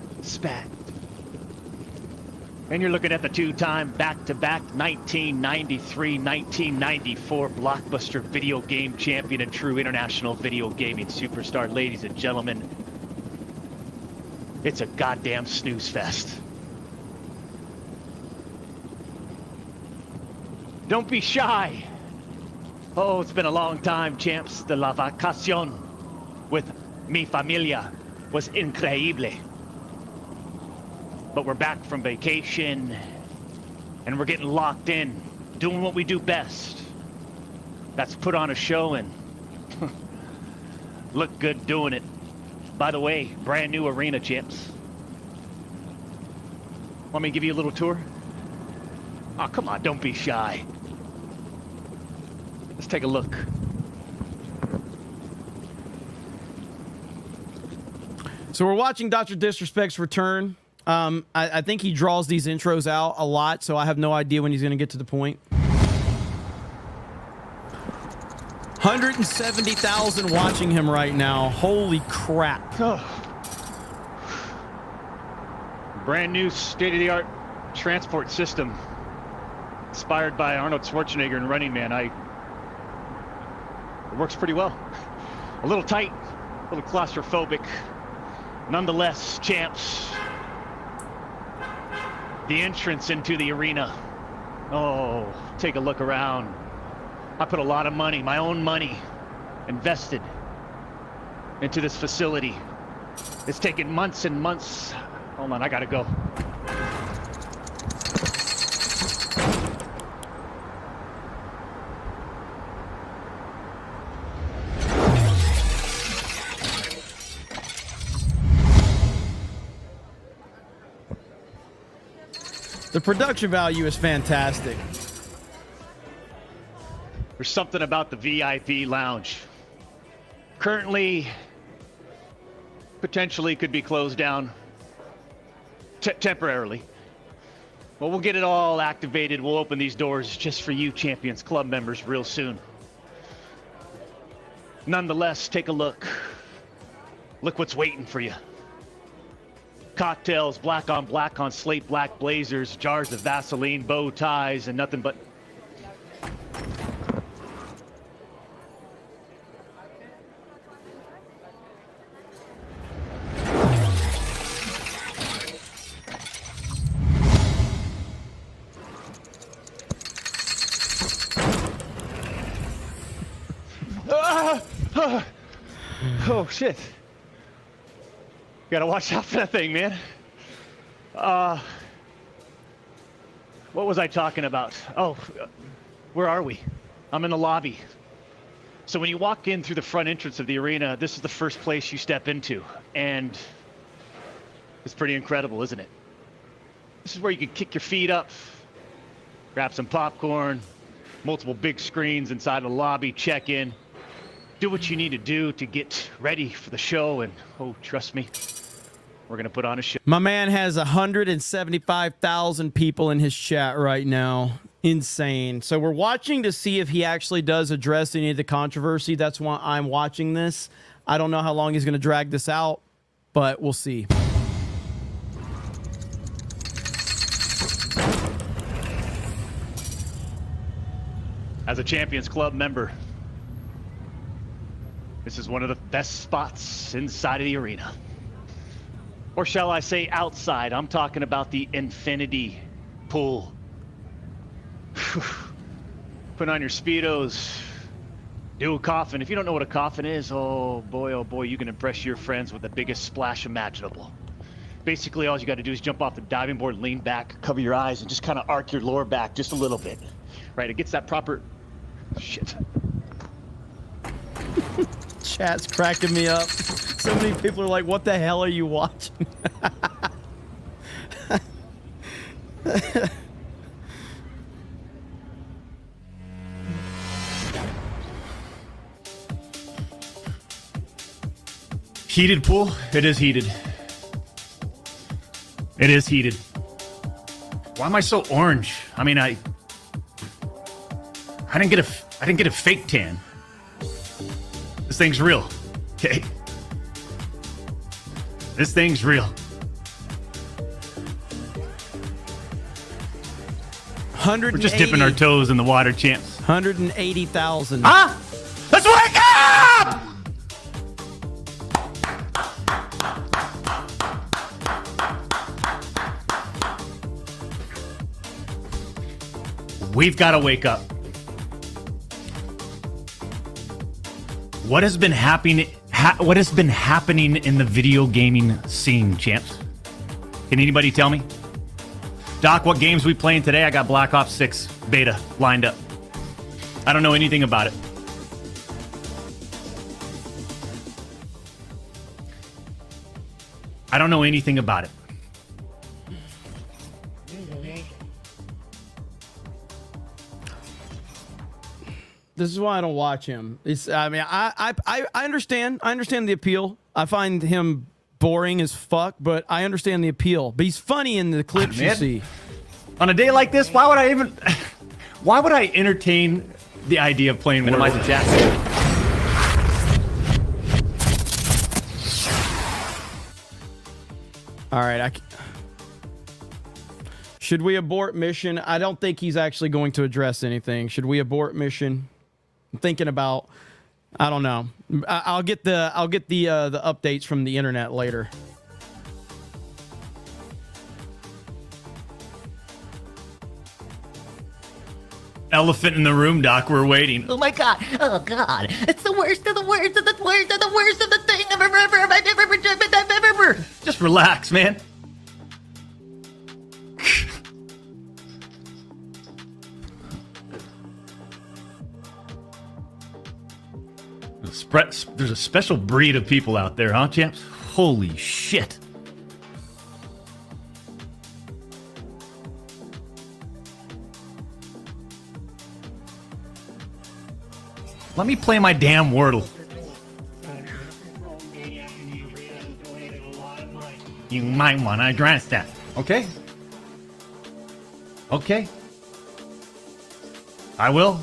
And you're looking at the two-time back-to-back 1993-1994 blockbuster video game champion and true international video gaming superstar. Ladies and gentlemen, it's a goddamn snooze fest. Don't be shy. Oh, it's been a long time, champs. De la vacación with mi familia was increíble. But we're back from vacation, and we're getting locked in, doing what we do best. That's put on a show and look good doing it. By the way, brand new arena, champs. Want me to give you a little tour? Oh, come on, don't be shy. Let's take a look. So we're watching Dr. Disrespect's return. I think he draws these intros out a lot, so I have no idea when he's going to get to the point. 170,000 watching him right now. Holy crap. Oh. Brand new state-of-the-art transport system. Inspired by Arnold Schwarzenegger in Running Man. It works pretty well. A little tight, a little claustrophobic. Nonetheless, champs, the entrance into the arena. Oh, take a look around. I put a lot of money, my own money, invested into this facility. It's taken months and months. Hold on, I gotta go. The production value is fantastic. There's something about the VIP lounge. Currently, potentially could be closed down temporarily. Well, we'll get it all activated. We'll open these doors just for you Champions Club members real soon. Nonetheless, take a look. Look what's waiting for you. Cocktails, black on slate black blazers, jars of Vaseline, bow ties, and nothing but... Oh, shit. Gotta watch out for that thing, man. What was I talking about? Oh, where are we? I'm in the lobby. So when you walk in through the front entrance of the arena, this is the first place you step into. And it's pretty incredible, isn't it? This is where you can kick your feet up, grab some popcorn, multiple big screens inside the lobby, check in, do what you need to do to get ready for the show. And, oh, trust me, we're going to put on a show. My man has 175,000 people in his chat right now. Insane. So we're watching to see if he actually does address any of the controversy. That's why I'm watching this. I don't know how long he's going to drag this out, but we'll see. As a Champions Club member, this is one of the best spots inside of the arena. Or shall I say outside? I'm talking about the infinity pool. Put on your Speedos, do a coffin. If you don't know what a coffin is, oh boy, you can impress your friends with the biggest splash imaginable. Basically, all you got to do is jump off the diving board, lean back, cover your eyes, and just kind of arc your lower back just a little bit. Right, it gets that proper... Shit. Chat's cracking me up. So many people are like, what the hell are you watching? Heated pool? It is heated. It is heated. Why am I so orange? I mean, I didn't get a fake tan. This thing's real. Okay. This thing's real. 180. We're just dipping our toes in the water, champs. 180,000. Ah! Let's wake up! We've got to wake up. What has been happening? What has been happening in the video gaming scene, champs? Can anybody tell me? Doc, what games we playing today? I got Black Ops 6 beta lined up. I don't know anything about it. I don't know anything about it. This is why I don't watch him. I mean, I understand. I understand the appeal. I find him boring as fuck, but I understand the appeal. But he's funny in the clips you Man. see. On a day like this, why would I entertain the idea of playing Minimize the Wordle? chat. All right, should we abort mission? I don't think he's actually going to address anything. Should we abort mission? I'm thinking about. I don't know. I'll get the updates from the internet later. Elephant in the room, Doc. We're waiting. Oh my god. Oh god. It's the worst of the worst of the worst of the worst of the thing I've ever. Just relax, man. There's a special breed of people out there, huh, champs? Holy shit. Let me play my damn Wordle. You might want to address that. Okay? Okay. I will.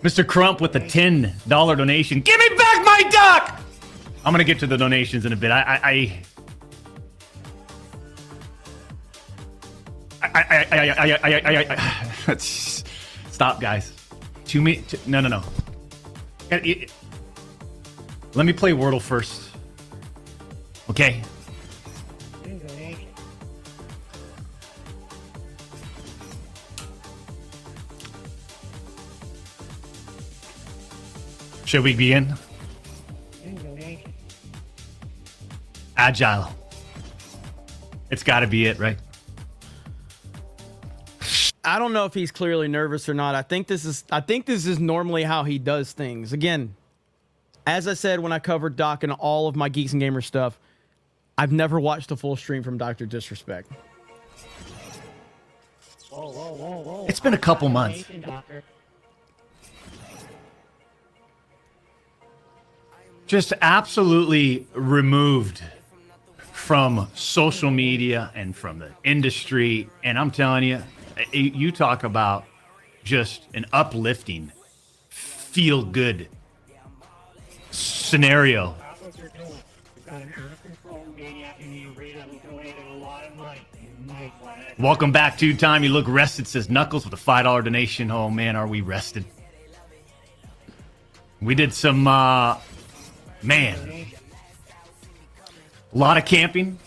Mr. Crump with the $10 donation. Give me back my duck! I'm going to get to the donations in a bit. Stop, guys. No. Let me play Wordle first. Okay. Should we begin? Agile. It's got to be it, right? I don't know if he's clearly nervous or not. I think this is normally how he does things. Again, as I said when I covered Doc and all of my Geeks and Gamers stuff, I've never watched a full stream from Dr. Disrespect. It's been a couple months. Just absolutely removed from social media and from the industry. And I'm telling you, you talk about just an uplifting, feel good scenario. Welcome back, two-time. You look rested, says Knuckles with a $5 donation. Oh man, are we rested? We did some, man, a lot of camping,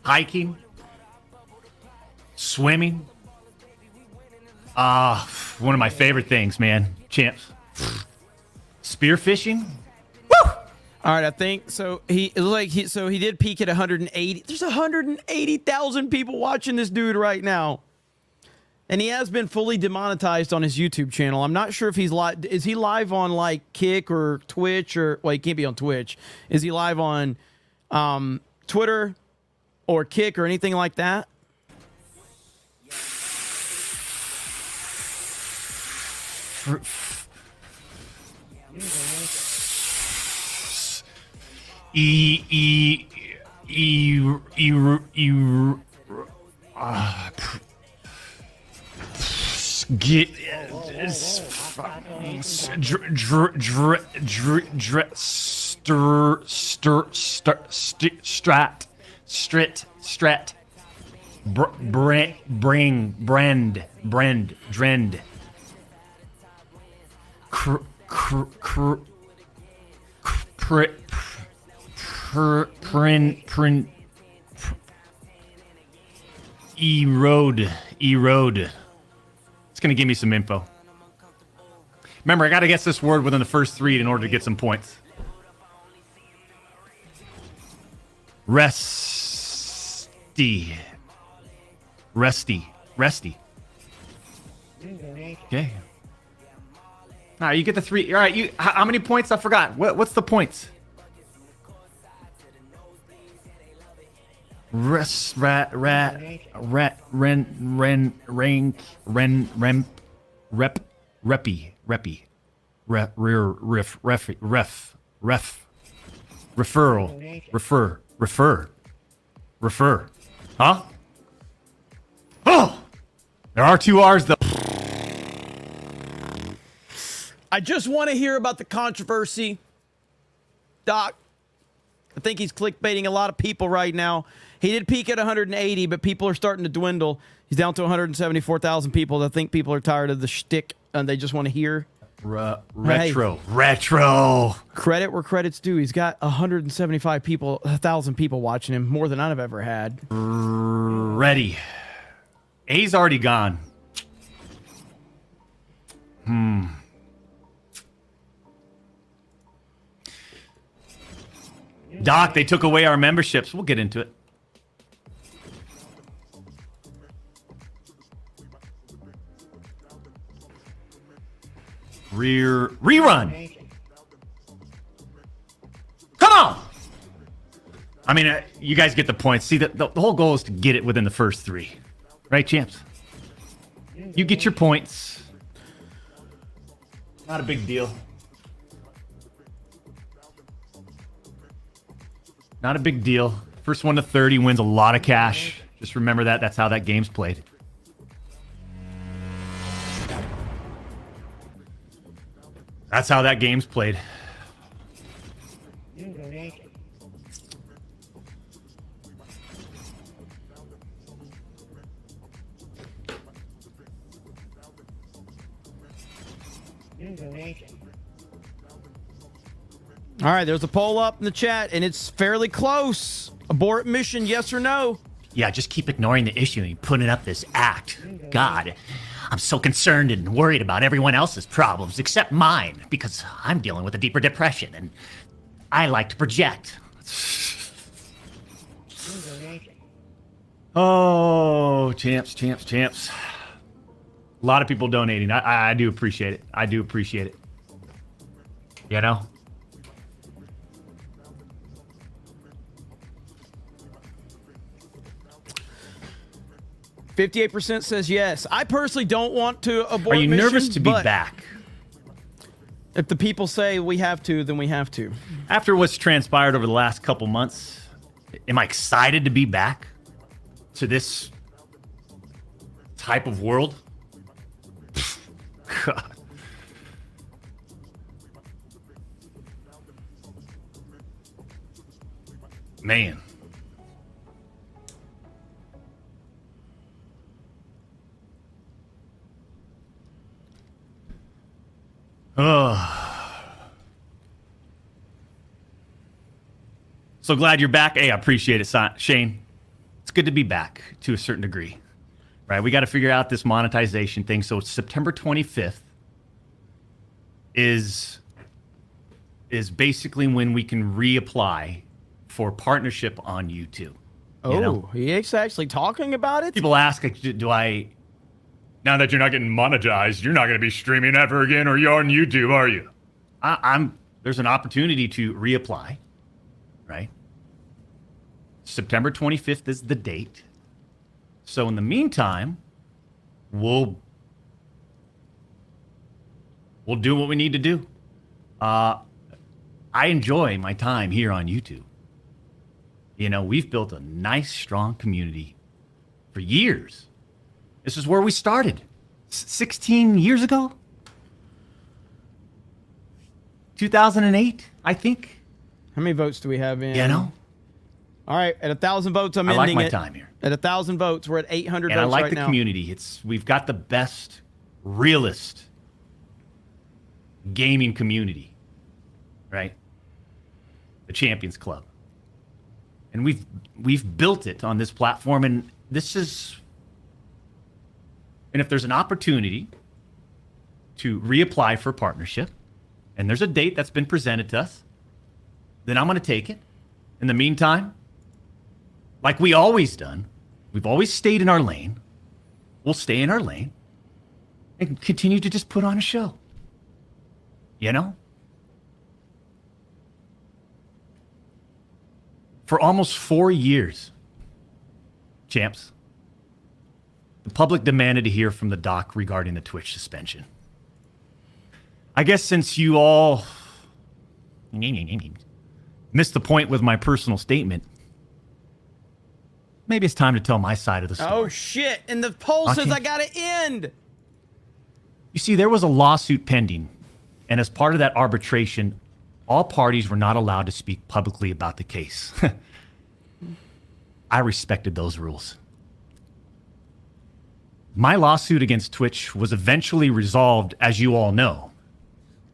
hiking, swimming. One of my favorite things, man. Champs. Spearfishing. Woo! All right, I think so. He did peak at 180. There's 180,000 people watching this dude right now, and he has been fully demonetized on his YouTube channel. I'm not sure if he's live. Is he live on like Kick or Twitch or? Well, he can't be on Twitch. Is he live on Twitter or Kick or anything like that? erode. It's gonna give me some info. Remember, I gotta guess this word within the first 3 in order to get some points. Resty. Okay. All right, you get the 3. All right, how many points? I forgot. What's the points? Res, rat, rat, rat, ren, rank, rep, reppy, ref, referral, refer. Huh? Oh! There are 2 R's though. I just want to hear about the controversy. Doc, I think he's clickbaiting a lot of people right now. He did peak at 180, but people are starting to dwindle. He's down to 174,000 people. I think people are tired of the shtick and they just want to hear. Retro. Credit where credit's due. He's got 1,000 people watching him, more than I've ever had. Ready. A's already gone. Doc, they took away our memberships. We'll get into it. Rerun. Come on. I mean, you guys get the point. See, the whole goal is to get it within the first 3. Right, champs? You get your points. Not a big deal. Not a big deal. First 1 to 30 wins a lot of cash. Just remember that. That's how that game's played. That's how that game's played. All right, there's a poll up in the chat, and it's fairly close. Abort mission, yes or no? Yeah, just keep ignoring the issue and putting up this act. God, I'm so concerned and worried about everyone else's problems except mine because I'm dealing with a deeper depression and I like to project. Oh, champs. A lot of people donating. I do appreciate it. I do appreciate it. You know? 58% says yes. I personally don't want to abort. Are you mission, nervous to be but back? If the people say we have to, then we have to. After what's transpired over the last couple months, am I excited to be back to this type of world? God. Man. So glad you're back. Hey, I appreciate it, Shane. It's good to be back to a certain degree. Right? We got to figure out this monetization thing. So September 25th is basically when we can reapply for partnership on YouTube. Oh, he's actually talking about it? People ask, like, do I... Now that you're not getting monetized, you're not going to be streaming ever again, or you're on YouTube, are you? There's an opportunity to reapply, right? September 25th is the date. So in the meantime, we'll do what we need to do. I enjoy my time here on YouTube. You know, we've built a nice, strong community for years. This is where we started 16 years ago. 2008, I think. How many votes do we have in? You know? All right, at 1,000 votes, I'm I ending like my it. time here. At 1,000 votes, we're at 800 And votes I like right the now. community. We've got the best, realist gaming community, right? The Champions Club. And we've built it on this platform, and if there's an opportunity to reapply for partnership, and there's a date that's been presented to us, then I'm going to take it. In the meantime, like we always done, we've always stayed in our lane. We'll stay in our lane and continue to just put on a show. You know? For almost 4 years, champs. The public demanded to hear from the doc regarding the Twitch suspension. I guess since you all missed the point with my personal statement, maybe it's time to tell my side of the story. Oh, shit. And the poll says I got to end. You see, there was a lawsuit pending, and as part of that arbitration, all parties were not allowed to speak publicly about the case. I respected those rules. My lawsuit against Twitch was eventually resolved, as you all know.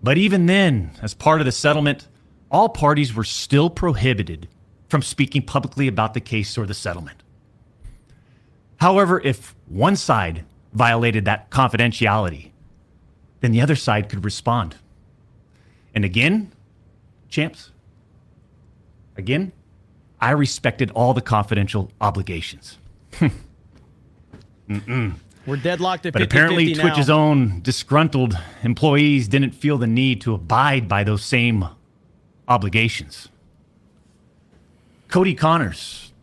But even then, as part of the settlement, all parties were still prohibited from speaking publicly about the case or the settlement. However, if one side violated that confidentiality, then the other side could respond. And again, champs, again, I respected all the confidential obligations. We're deadlocked at 50-50 But apparently now. Twitch's own disgruntled employees didn't feel the need to abide by those same obligations. Cody Connors,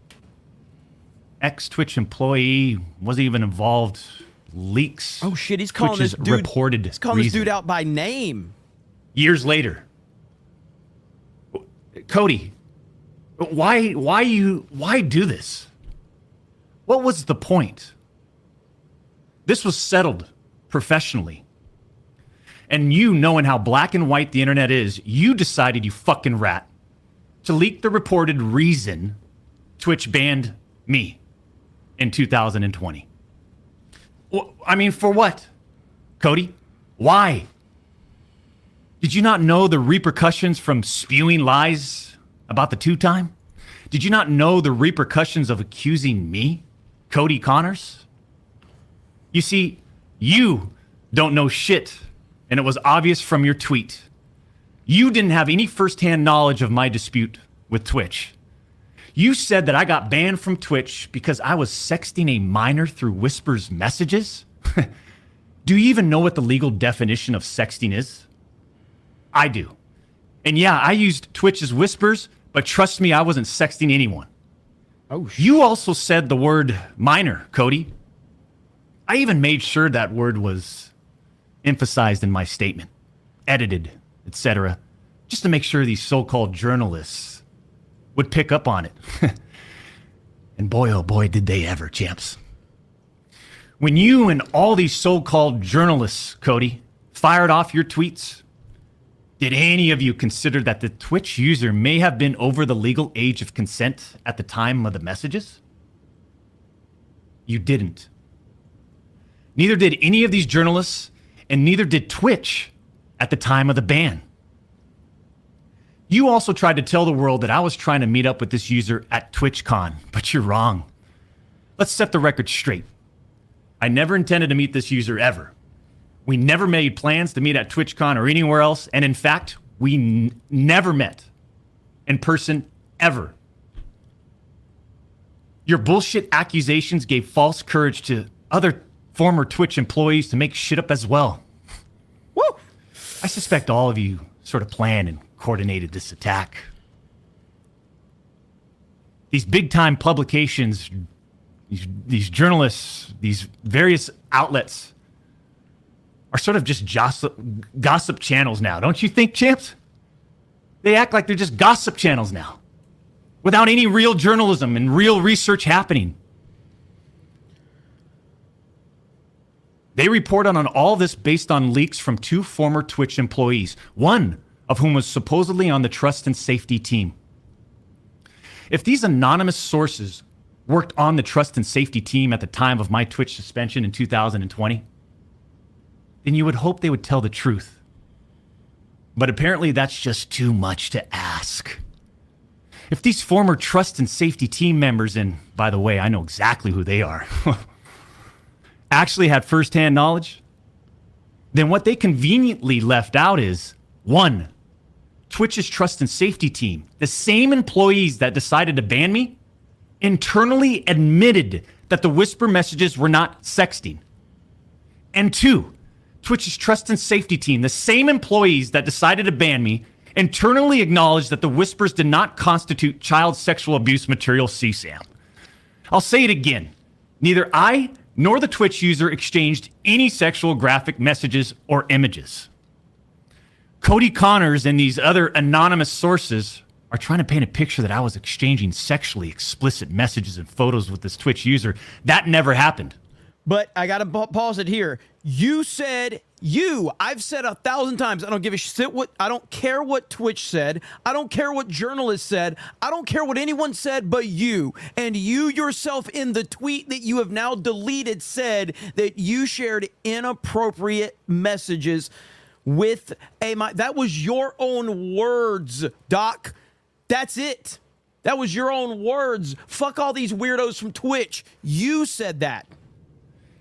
ex-Twitch employee, wasn't even involved. Leaks. Oh, shit. He's calling Twitch's this dude. reported He's calling this reason. dude out by name. Years later. Cody, why do this? What was the point? This was settled professionally. And you, knowing how black and white the internet is, you decided, you fucking rat, to leak the reported reason Twitch banned me in 2020. I mean, for what? Cody, why? Did you not know the repercussions from spewing lies about the two-time? Did you not know the repercussions of accusing me, Cody Connors? You see, you don't know shit, and it was obvious from your tweet. You didn't have any firsthand knowledge of my dispute with Twitch. You said that I got banned from Twitch because I was sexting a minor through Whisper's messages? Do you even know what the legal definition of sexting is? I do. And yeah, I used Twitch's Whispers, but trust me, I wasn't sexting anyone. Oh, You also said the word minor, Cody. I even made sure that word was emphasized in my statement, edited, etc., just to make sure these so-called journalists would pick up on it. And boy, oh boy, did they ever, champs. When you and all these so-called journalists, Cody, fired off your tweets, did any of you consider that the Twitch user may have been over the legal age of consent at the time of the messages? You didn't. Neither did any of these journalists, and neither did Twitch at the time of the ban. You also tried to tell the world that I was trying to meet up with this user at TwitchCon, but you're wrong. Let's set the record straight. I never intended to meet this user ever. We never made plans to meet at TwitchCon or anywhere else, and in fact, we never met in person ever. Your bullshit accusations gave false courage to other former Twitch employees to make shit up as well. Woo! I suspect all of you sort of planned and coordinated this attack. These big-time publications, these journalists, these various outlets are sort of just gossip channels now. Don't you think, champs? They act like they're just gossip channels now, without any real journalism and real research happening. They report on all this based on leaks from two former Twitch employees, one of whom was supposedly on the trust and safety team. If these anonymous sources worked on the trust and safety team at the time of my Twitch suspension in 2020, then you would hope they would tell the truth. But apparently that's just too much to ask. If these former trust and safety team members, and by the way, I know exactly who they are, actually had firsthand knowledge, then what they conveniently left out is, one, Twitch's trust and safety team, the same employees that decided to ban me, internally admitted that the whisper messages were not sexting. And two, Twitch's trust and safety team, the same employees that decided to ban me, internally acknowledged that the whispers did not constitute child sexual abuse material CSAM. I'll say it again. Neither I nor the Twitch user exchanged any sexual graphic messages or images. Cody Connors and these other anonymous sources are trying to paint a picture that I was exchanging sexually explicit messages and photos with this Twitch user. That never happened. But I got to pause it here. You said I've said 1,000 times, I don't give a shit I don't care what Twitch said. I don't care what journalists said. I don't care what anyone said but you. And you yourself in the tweet that you have now deleted said that you shared inappropriate messages with that was your own words, Doc. That's it. That was your own words. Fuck all these weirdos from Twitch. You said that.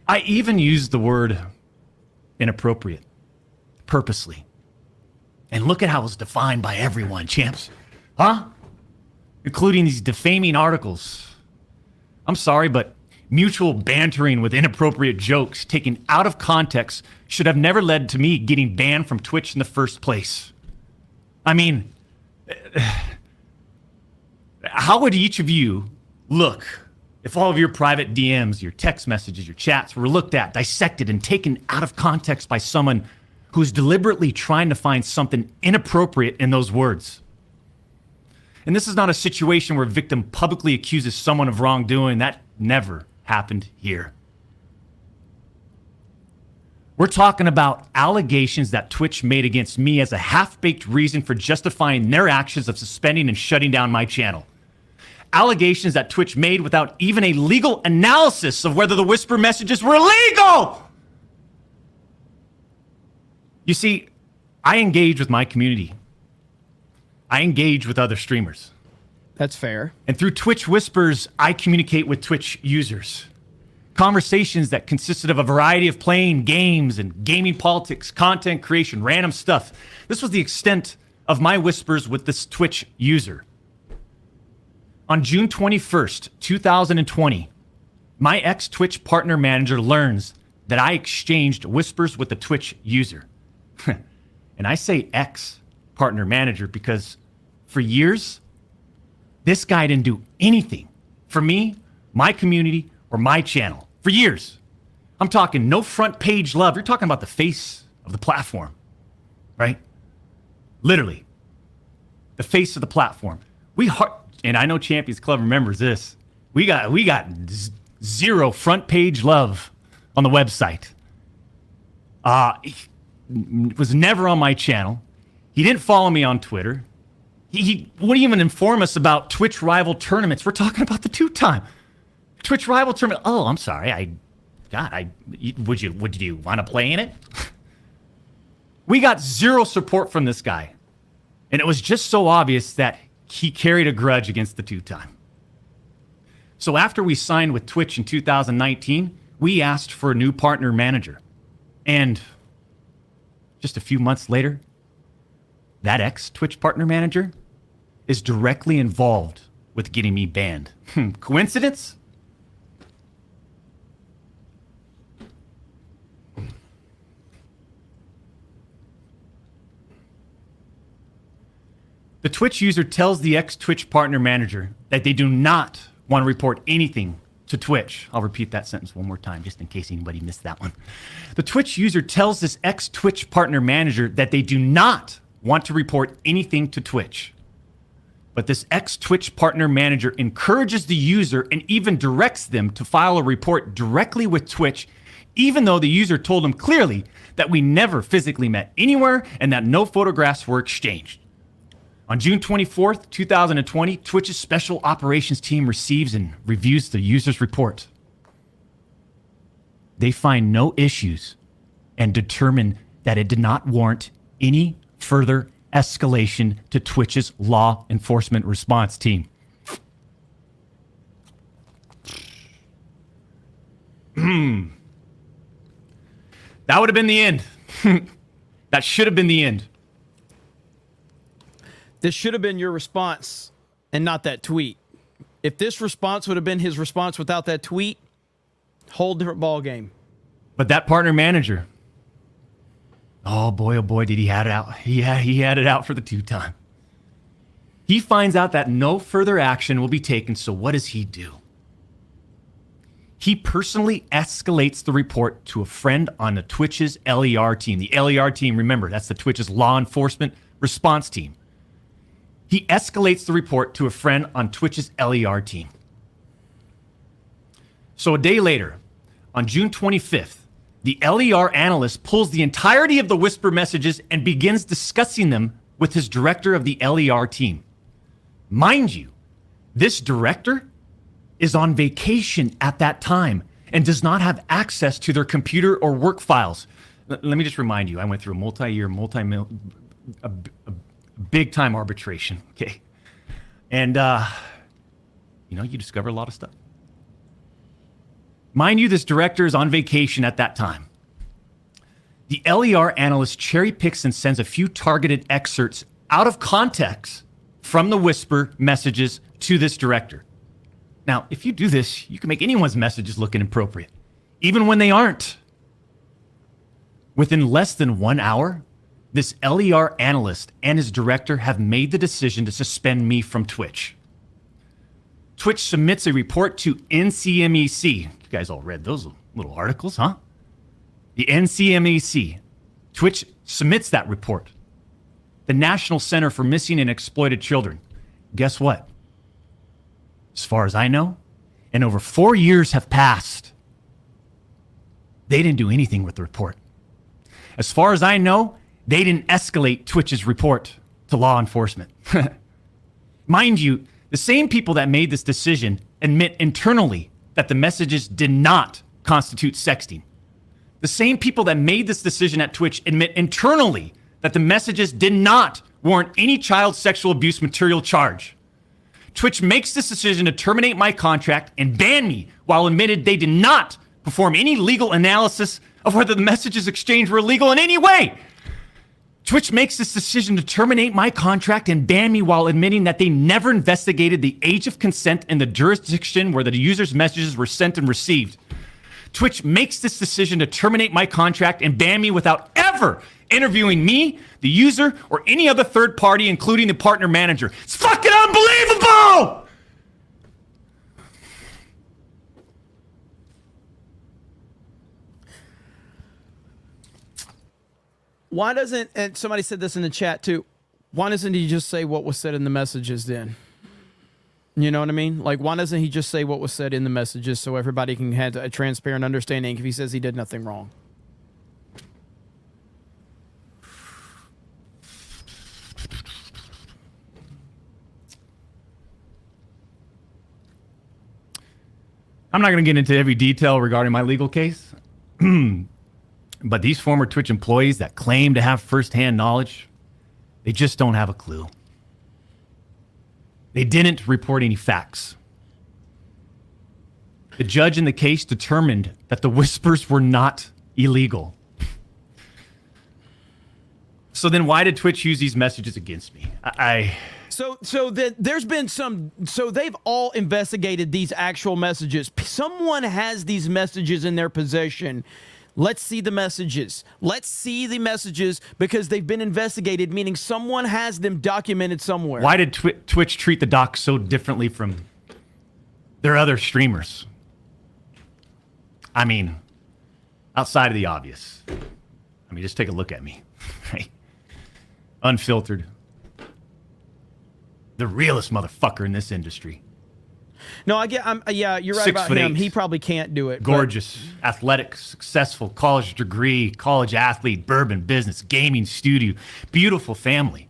I even used the word inappropriate purposely. And look at how it was defined by everyone, champs. Huh? Including these defaming articles. I'm sorry, but mutual bantering with inappropriate jokes taken out of context should have never led to me getting banned from Twitch in the first place. I mean, how would each of you look if all of your private DMs, your text messages, your chats were looked at, dissected, and taken out of context by someone who's deliberately trying to find something inappropriate in those words? And this is not a situation where a victim publicly accuses someone of wrongdoing. That never happened here. We're talking about allegations that Twitch made against me as a half-baked reason for justifying their actions of suspending and shutting down my channel. Allegations that Twitch made without even a legal analysis of whether the whisper messages were illegal. You see, I engage with my community. I engage with other streamers. That's fair. And through Twitch Whispers, I communicate with Twitch users. Conversations that consisted of a variety of playing games and gaming politics, content creation, random stuff. This was the extent of my whispers with this Twitch user. On June 21st, 2020, my ex-Twitch partner manager learns that I exchanged whispers with the Twitch user. And I say ex-partner manager because for years, this guy didn't do anything for me, my community, or my channel. For years. I'm talking no front page love. You're talking about the face of the platform, right? Literally. The face of the platform. And I know Champions Club remembers this. We got zero front page love on the website. He was never on my channel. He didn't follow me on Twitter. He wouldn't even inform us about Twitch rival tournaments. We're talking about the two-time Twitch rival tournament. Oh, I'm sorry. Would you want to play in it? We got zero support from this guy. And it was just so obvious that he carried a grudge against the two-time. So after we signed with Twitch in 2019, we asked for a new partner manager. And just a few months later, that ex-Twitch partner manager is directly involved with getting me banned. Coincidence? The Twitch user tells the ex-Twitch partner manager that they do not want to report anything to Twitch. I'll repeat that sentence one more time just in case anybody missed that one. The Twitch user tells this ex-Twitch partner manager that they do not want to report anything to Twitch. But this ex-Twitch partner manager encourages the user and even directs them to file a report directly with Twitch, even though the user told him clearly that we never physically met anywhere and that no photographs were exchanged. On June 24th, 2020, Twitch's special operations team receives and reviews the user's report. They find no issues and determine that it did not warrant any further escalation to Twitch's law enforcement response team. That would have been the end. That should have been the end. This should have been your response and not that tweet. If this response would have been his response without that tweet, whole different ball game. But that partner manager, oh boy, did he had it out. He had it out for the two-time. He finds out that no further action will be taken, so what does he do? He personally escalates the report to a friend on the Twitch's LER team. The LER team, remember, that's the Twitch's law enforcement response team. He escalates the report to a friend on Twitch's LER team. So a day later, on June 25th, the LER analyst pulls the entirety of the whisper messages and begins discussing them with his director of the LER team. Mind you, this director is on vacation at that time and does not have access to their computer or work files. Let me just remind you, I went through a multi-year, a big-time arbitration, okay? And, you discover a lot of stuff. Mind you, this director is on vacation at that time. The LER analyst cherry picks and sends a few targeted excerpts out of context from the whisper messages to this director. Now, if you do this, you can make anyone's messages look inappropriate, even when they aren't. Within less than 1 hour, this LER analyst and his director have made the decision to suspend me from Twitch. Twitch submits a report to NCMEC. You guys all read those little articles, huh? The NCMEC. Twitch submits that report. The National Center for Missing and Exploited Children. Guess what? As far as I know, and over 4 years have passed, they didn't do anything with the report. As far as I know, they didn't escalate Twitch's report to law enforcement. Mind you, the same people that made this decision admit internally that the messages did not constitute sexting. The same people that made this decision at Twitch admit internally that the messages did not warrant any child sexual abuse material charge. Twitch makes this decision to terminate my contract and ban me while admitted they did not perform any legal analysis of whether the messages exchanged were illegal in any way. Twitch makes this decision to terminate my contract and ban me while admitting that they never investigated the age of consent in the jurisdiction where the user's messages were sent and received. Twitch makes this decision to terminate my contract and ban me without ever interviewing me, the user, or any other third party, including the partner manager. It's fucking unbelievable! Why doesn't, and somebody said this in the chat too, why doesn't he just say what was said in the messages then? You know what I mean? Like, why doesn't he just say what was said in the messages so everybody can have a transparent understanding if he says he did nothing wrong? I'm not going to get into every detail regarding my legal case, but these former Twitch employees that claim to have firsthand knowledge, they just don't have a clue. They didn't report any facts. The judge in the case determined that the whispers were not illegal. So then why did Twitch use these messages against me? So there's been some, so they've all investigated these actual messages. Someone has these messages in their possession. Let's see the messages. Let's see the messages because they've been investigated, meaning someone has them documented somewhere. Why did Twitch treat the doc so differently from their other streamers? I mean, outside of the obvious. I mean, just take a look at me. Right? Unfiltered. The realest motherfucker in this industry. No, yeah, you're right about him. He probably can't do it. Gorgeous, athletic, successful, college degree, college athlete, bourbon business, gaming studio, beautiful family.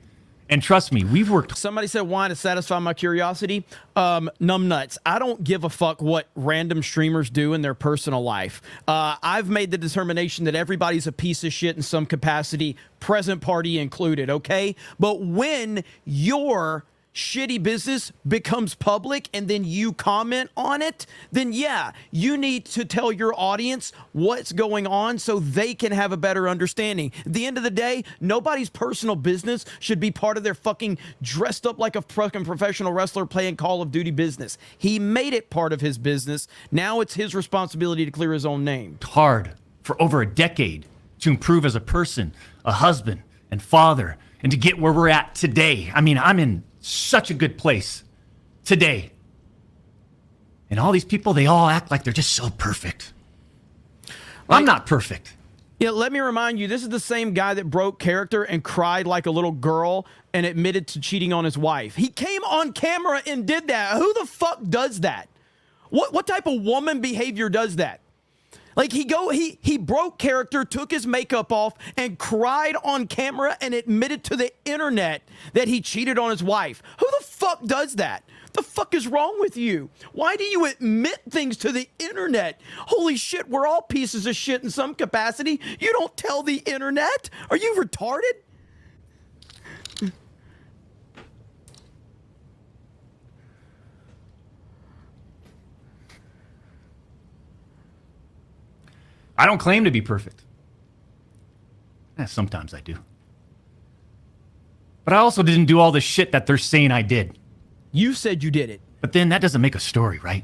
And trust me, we've worked. Somebody said wine to satisfy my curiosity. Numbnuts. I don't give a fuck what random streamers do in their personal life. I've made the determination that everybody's a piece of shit in some capacity, present party included, okay? But when your shitty business becomes public and then you comment on it, then yeah, you need to tell your audience what's going on so they can have a better understanding. At the end of the day, nobody's personal business should be part of their fucking dressed up like a fucking professional wrestler playing Call of Duty business. He made it part of his business. Now it's his responsibility to clear his own name. Hard for over a decade to improve as a person, a husband and father, and to get where we're at today. I mean, I'm in such a good place today. And all these people, they all act like they're just so perfect. I'm not perfect. Yeah, let me remind you, this is the same guy that broke character and cried like a little girl and admitted to cheating on his wife. He came on camera and did that. Who the fuck does that? What type of woman behavior does that? Like he broke character, took his makeup off, and cried on camera and admitted to the internet that he cheated on his wife. Who the fuck does that? The fuck is wrong with you? Why do you admit things to the internet? Holy shit, we're all pieces of shit in some capacity. You don't tell the internet? Are you retarded? I don't claim to be perfect. Sometimes I do. But I also didn't do all the shit that they're saying I did. You said you did it. But then that doesn't make a story, right?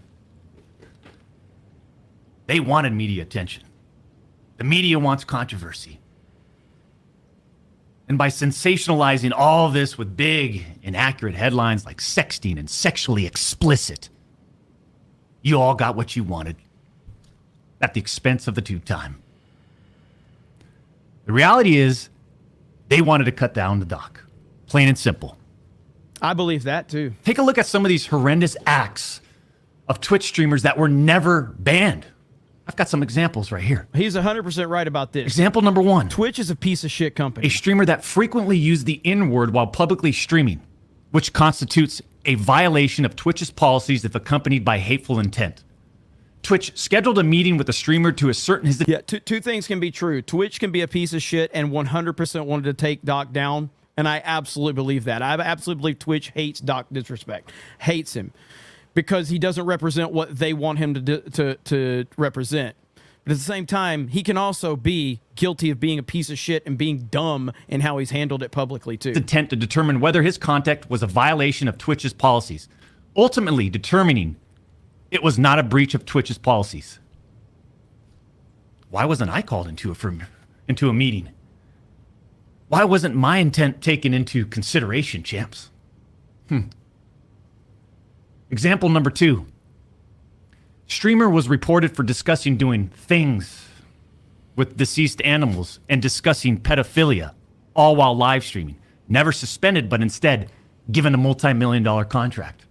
They wanted media attention. The media wants controversy. And by sensationalizing all this with big, inaccurate headlines like sexting and sexually explicit, you all got what you wanted at the expense of the tube time. The reality is, they wanted to cut down the doc. Plain and simple. I believe that too. Take a look at some of these horrendous acts of Twitch streamers that were never banned. I've got some examples right here. He's 100% right about this. Example number 1. Twitch is a piece of shit company. A streamer that frequently used the N-word while publicly streaming, which constitutes a violation of Twitch's policies if accompanied by hateful intent. Twitch scheduled a meeting with the streamer to ascertain his... Yeah, two things can be true. Twitch can be a piece of shit and 100% wanted to take Doc down. And I absolutely believe that. I absolutely believe Twitch hates Doc Disrespect. Hates him. Because he doesn't represent what they want him to represent. But at the same time, he can also be guilty of being a piece of shit and being dumb in how he's handled it publicly, too. Intent to determine whether his conduct was a violation of Twitch's policies. Ultimately determining it was not a breach of Twitch's policies. Why wasn't I called into a meeting? Why wasn't my intent taken into consideration, champs? Example number 2. Streamer was reported for discussing doing things with deceased animals and discussing pedophilia, all while live streaming. Never suspended, but instead given a multi-million-dollar contract.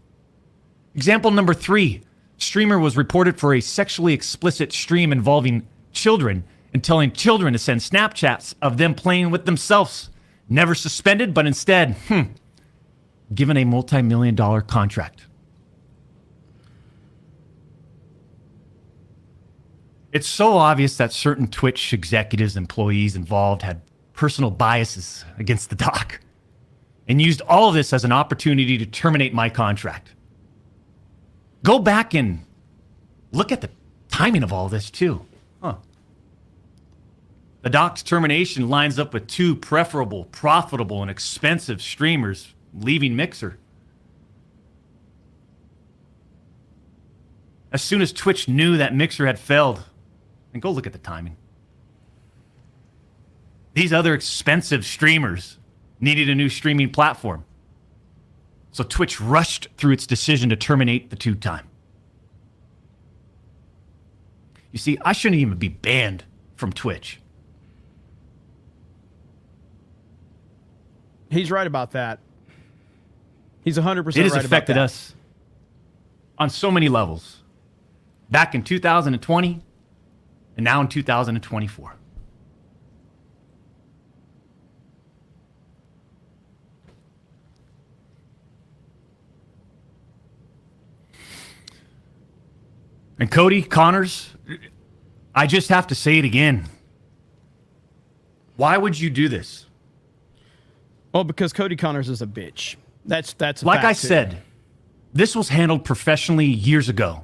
Example number 3. Streamer was reported for a sexually explicit stream involving children and telling children to send Snapchats of them playing with themselves. Never suspended, but instead, given a multi-million-dollar contract. It's so obvious that certain Twitch executives, employees involved had personal biases against the doc and used all of this as an opportunity to terminate my contract. Go back and look at the timing of all this, too. The doc's termination lines up with 2 preferable, profitable, and expensive streamers leaving Mixer. As soon as Twitch knew that Mixer had failed, and go look at the timing. These other expensive streamers needed a new streaming platform. So Twitch rushed through its decision to terminate the tube time. You see, I shouldn't even be banned from Twitch. He's right about that. He's 100% right about that. It has affected us on so many levels. Back in 2020 and now in 2024. And Cody, Connors, I just have to say it again. Why would you do this? Well, because Cody Connors is a bitch. That's a like fact, I too. said, this was handled professionally years ago.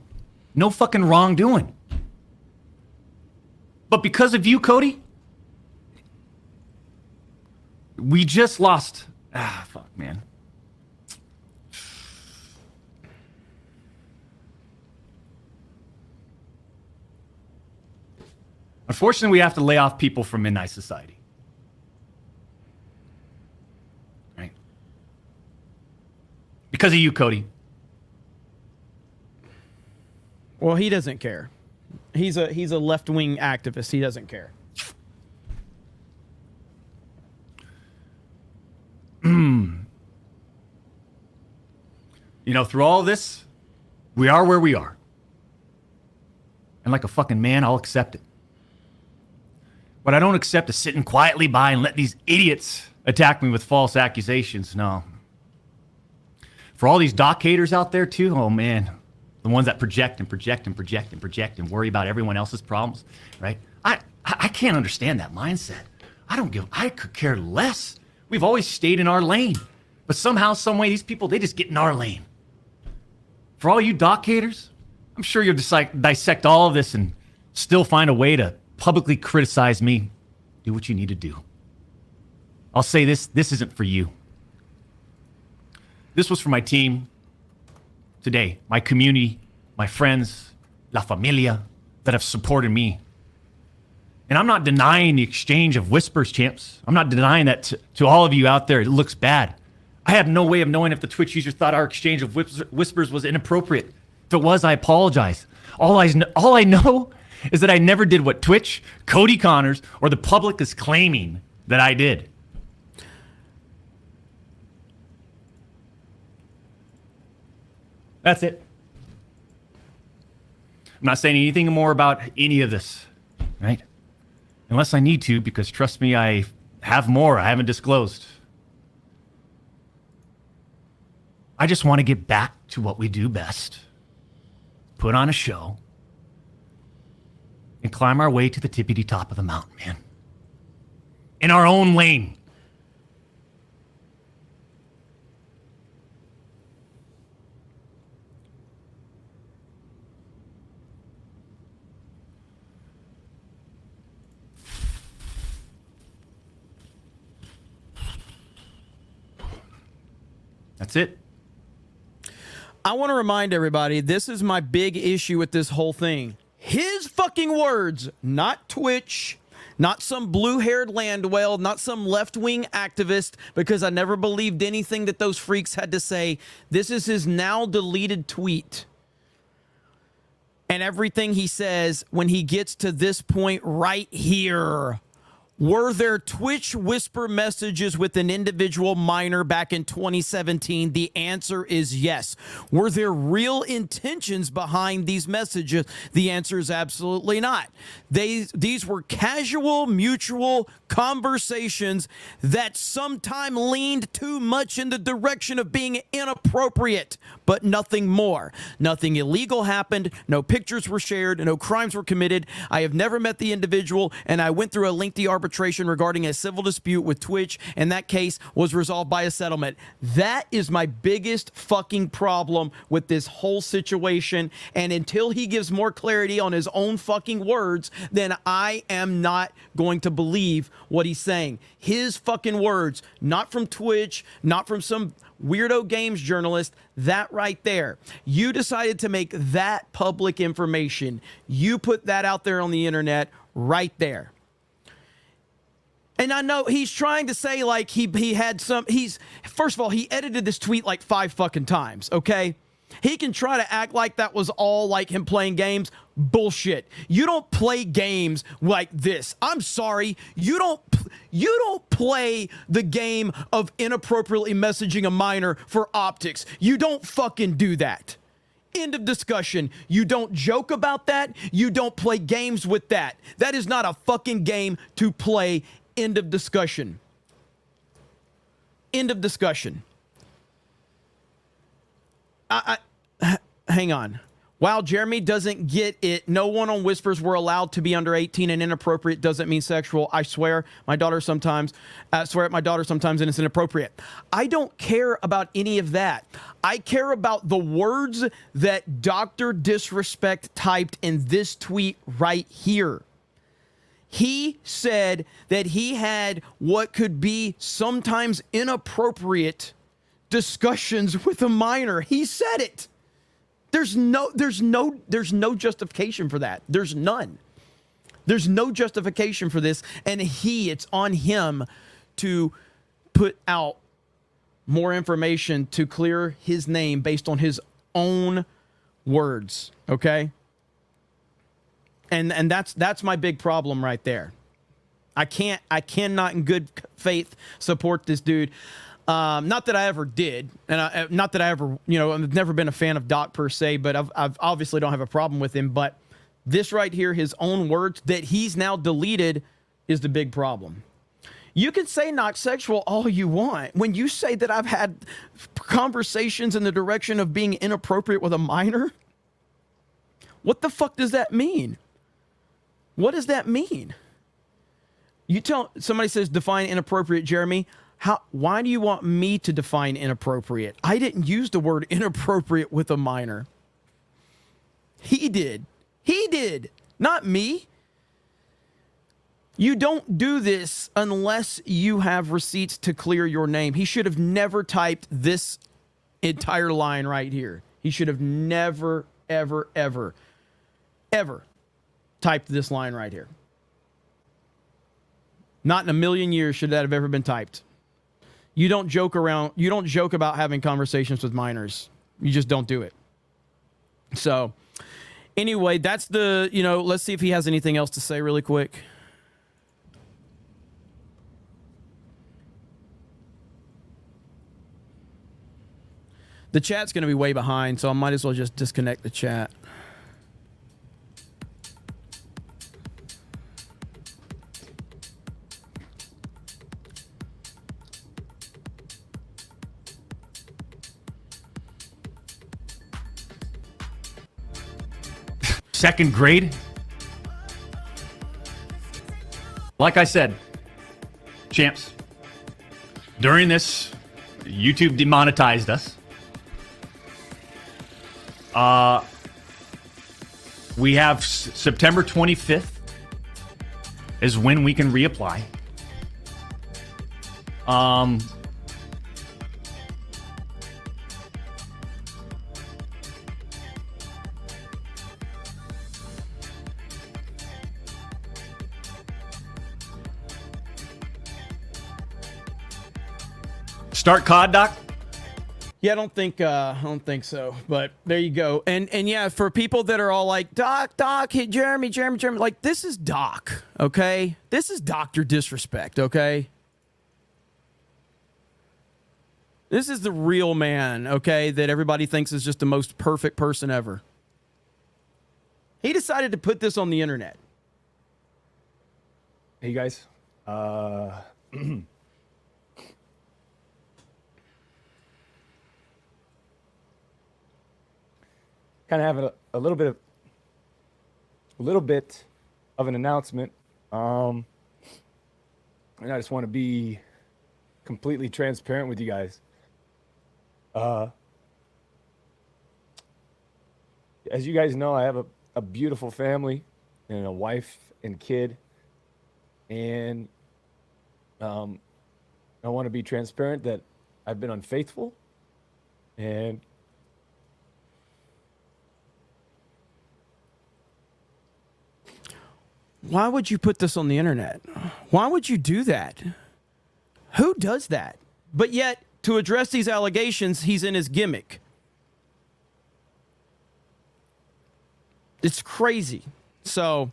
No fucking wrongdoing. But because of you, Cody, we just lost. Fuck, man. Unfortunately, we have to lay off people from Midnight Society. Right? Because of you, Cody. Well, he doesn't care. He's a left-wing activist. He doesn't care. You know, through all this, we are where we are. And like a fucking man, I'll accept it. What I don't accept is sitting quietly by and let these idiots attack me with false accusations. No. For all these doc haters out there too, oh man, the ones that project and project and project and project and worry about everyone else's problems, right? I can't understand that mindset. I could care less. We've always stayed in our lane. But somehow, some way, these people, they just get in our lane. For all you doc haters, I'm sure you'll dissect all of this and still find a way to publicly criticize me. Do what you need to do. I'll say this isn't for you. This was for my team today, my community, my friends, la familia that have supported me. And I'm not denying the exchange of whispers, champs. I'm not denying that to all of you out there. It looks bad. I have no way of knowing if the Twitch user thought our exchange of whispers was inappropriate. If it was, I apologize. All I know is that I never did what Twitch, Cody Connors, or the public is claiming that I did. That's it. I'm not saying anything more about any of this, right? Unless I need to, because trust me, I have more I haven't disclosed. I just want to get back to what we do best. Put on a show and climb our way to the tippity top of the mountain, man. In our own lane. That's it. I want to remind everybody, this is my big issue with this whole thing. His fucking words, not Twitch, not some blue-haired land whale, not some left-wing activist, because I never believed anything that those freaks had to say. This is his now deleted tweet. And everything he says when he gets to this point right here. Were there Twitch whisper messages with an individual minor back in 2017? The answer is yes. Were there real intentions behind these messages? The answer is absolutely not. These were casual, mutual conversations that sometime leaned too much in the direction of being inappropriate, but nothing more. Nothing illegal happened. No pictures were shared. No crimes were committed. I have never met the individual, and I went through a lengthy arbitration regarding a civil dispute with Twitch, and that case was resolved by a settlement. That is my biggest fucking problem with this whole situation, and until he gives more clarity on his own fucking words, then I am not going to believe what he's saying. His fucking words, not from Twitch, not from some weirdo games journalist, that right there. You decided to make that public information. You put that out there on the internet right there. And I know he's trying to say like he had some, first of all, he edited this tweet like 5 fucking times, okay? He can try to act like that was all like him playing games. Bullshit. You don't play games like this. I'm sorry. You don't play the game of inappropriately messaging a minor for optics. You don't fucking do that. End of discussion. You don't joke about that. You don't play games with that. That is not a fucking game to play. End of discussion. End of discussion. Hang on. While Jeremy doesn't get it, no one on Whispers were allowed to be under 18, and inappropriate doesn't mean sexual. I swear my daughter sometimes, and it's inappropriate. I don't care about any of that. I care about the words that Dr. Disrespect typed in this tweet right here. He said that he had what could be sometimes inappropriate discussions with a minor. He said it. There's no justification for that. There's none. There's no justification for this. And it's on him to put out more information to clear his name based on his own words. Okay? And that's my big problem right there. I cannot in good faith support this dude. Not that I ever did, and not that I ever, I've never been a fan of Doc per se, but I've obviously don't have a problem with him. But this right here, his own words that he's now deleted, is the big problem. You can say not sexual all you want. When you say that I've had conversations in the direction of being inappropriate with a minor, what the fuck does that mean? What does that mean? Somebody says define inappropriate, Jeremy. Why do you want me to define inappropriate? I didn't use the word inappropriate with a minor. He did. He did, not me. You don't do this unless you have receipts to clear your name. He should have never typed this entire line right here. He should have never, ever, ever, ever typed this line right here. Not in a million years should that have ever been typed. You don't joke around. You don't joke about having conversations with minors. You just don't do it. So anyway, that's the, let's see if he has anything else to say really quick. The chat's going to be way behind, so I might as well just disconnect the chat. Second grade? Like I said, champs, during this, YouTube demonetized us. We have September 25th is when we can reapply. Start COD, Doc? Yeah, I don't think so. But there you go. And yeah, for people that are all like, Doc, hey, Jeremy, like, this is Doc, okay? This is Dr. Disrespect, okay? This is the real man, okay, that everybody thinks is just the most perfect person ever. He decided to put this on the internet. Hey, guys. Kind of having a little bit of an announcement. And I just want to be completely transparent with you guys. As you guys know, I have a beautiful family and a wife and kid. And I want to be transparent that I've been unfaithful, and why would you put this on the internet? Why would you do that? Who does that? But yet, to address these allegations, he's in his gimmick. It's crazy. So,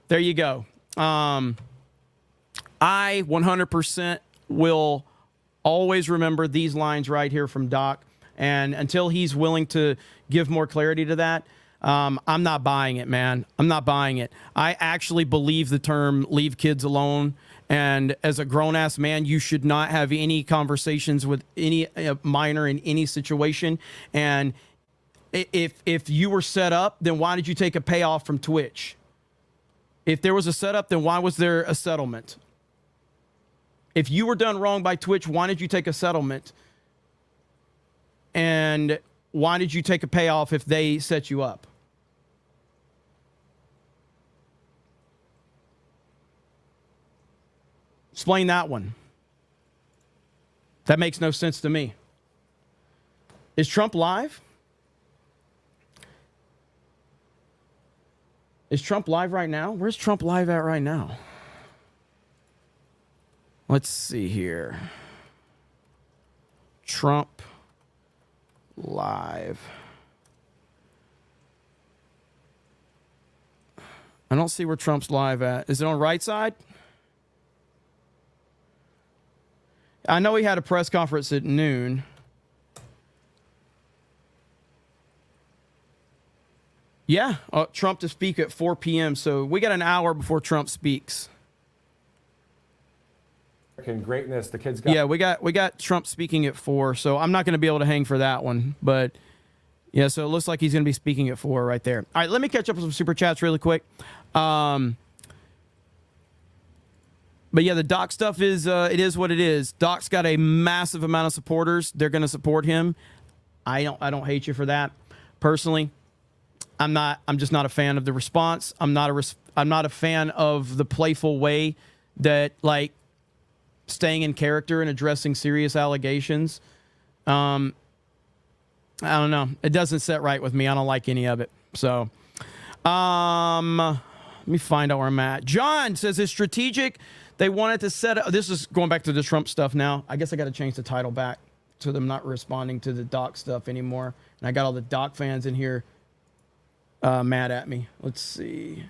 there you go. I 100% will always remember these lines right here from Doc. And until he's willing to give more clarity to that, I'm not buying it, man. I'm not buying it. I actually believe the term leave kids alone. And as a grown-ass man, you should not have any conversations with any minor in any situation. And if you were set up, then why did you take a payoff from Twitch? If there was a setup, then why was there a settlement? If you were done wrong by Twitch, why did you take a settlement? And why did you take a payoff if they set you up? Explain that one. That makes no sense to me. Is Trump live? Is Trump live right now? Where's Trump live at right now? Let's see here. Trump live. I don't see where Trump's live at. Is it on right side? I know he had a press conference at noon. Yeah, Trump to speak at 4 p.m. So we got an hour before Trump speaks. Greatness, the kids got. Yeah, we got Trump speaking at 4. So I'm not going to be able to hang for that one, but yeah. So it looks like he's going to be speaking at 4 right there. All right, let me catch up with some super chats really quick. But yeah, the Doc stuff is it is what it is. Doc's got a massive amount of supporters. They're going to support him. I don't hate you for that. Personally, I'm just not a fan of the response. I'm not a fan of the playful way that, like, staying in character and addressing serious allegations. I don't know. It doesn't set right with me. I don't like any of it. So, let me find out where I'm at. John says it's strategic. They wanted to set up. This is going back to the Trump stuff now. I guess I got to change the title back to them not responding to the Doc stuff anymore. And I got all the Doc fans in here mad at me. Let's see.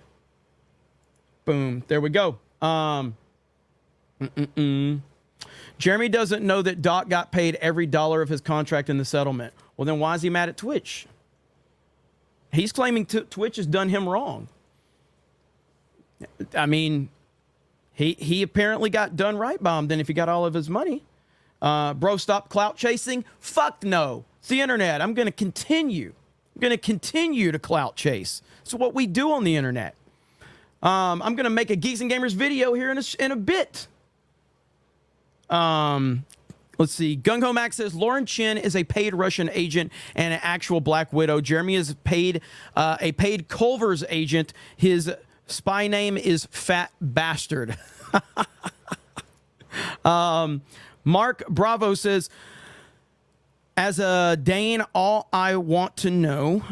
Boom. There we go. Jeremy doesn't know that Doc got paid every dollar of his contract in the settlement. Well, then why is he mad at Twitch? He's claiming Twitch has done him wrong. I mean, he apparently got done right by him then if he got all of his money. Bro, stop clout chasing? Fuck no. It's the internet. I'm going to continue. To clout chase. It's what we do on the internet. I'm going to make a Geeks and Gamers video here in a bit. Let's see. Gung Ho Max says Lauren Chen is a paid Russian agent and an actual Black Widow. Jeremy is a paid Culver's agent. His spy name is Fat Bastard. Mark Bravo says, as a Dane, all I want to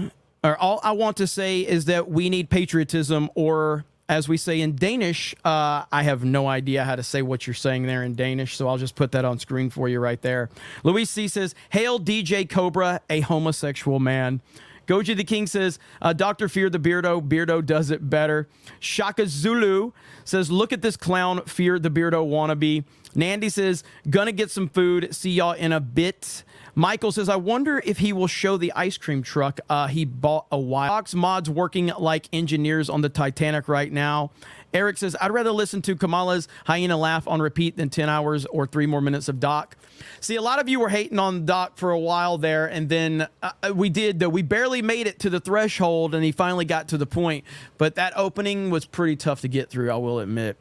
say is that we need patriotism, or as we say in Danish, I have no idea how to say what you're saying there in Danish, so I'll just put that on screen for you right there. Luis C says, hail DJ Cobra, a homosexual man. Goji the King says, Dr. Fear the Beardo does it better. Shaka Zulu says, look at this clown, Fear the Beardo wannabe. Nandy says, gonna get some food. See y'all in a bit. Michael says, I wonder if he will show the ice cream truck he bought a while. Fox mods working like engineers on the Titanic right now. Eric says, I'd rather listen to Kamala's hyena laugh on repeat than 10 hours or 3 more minutes of Doc. See, a lot of you were hating on Doc for a while there, and then we barely made it to the threshold, and he finally got to the point. But that opening was pretty tough to get through, I will admit.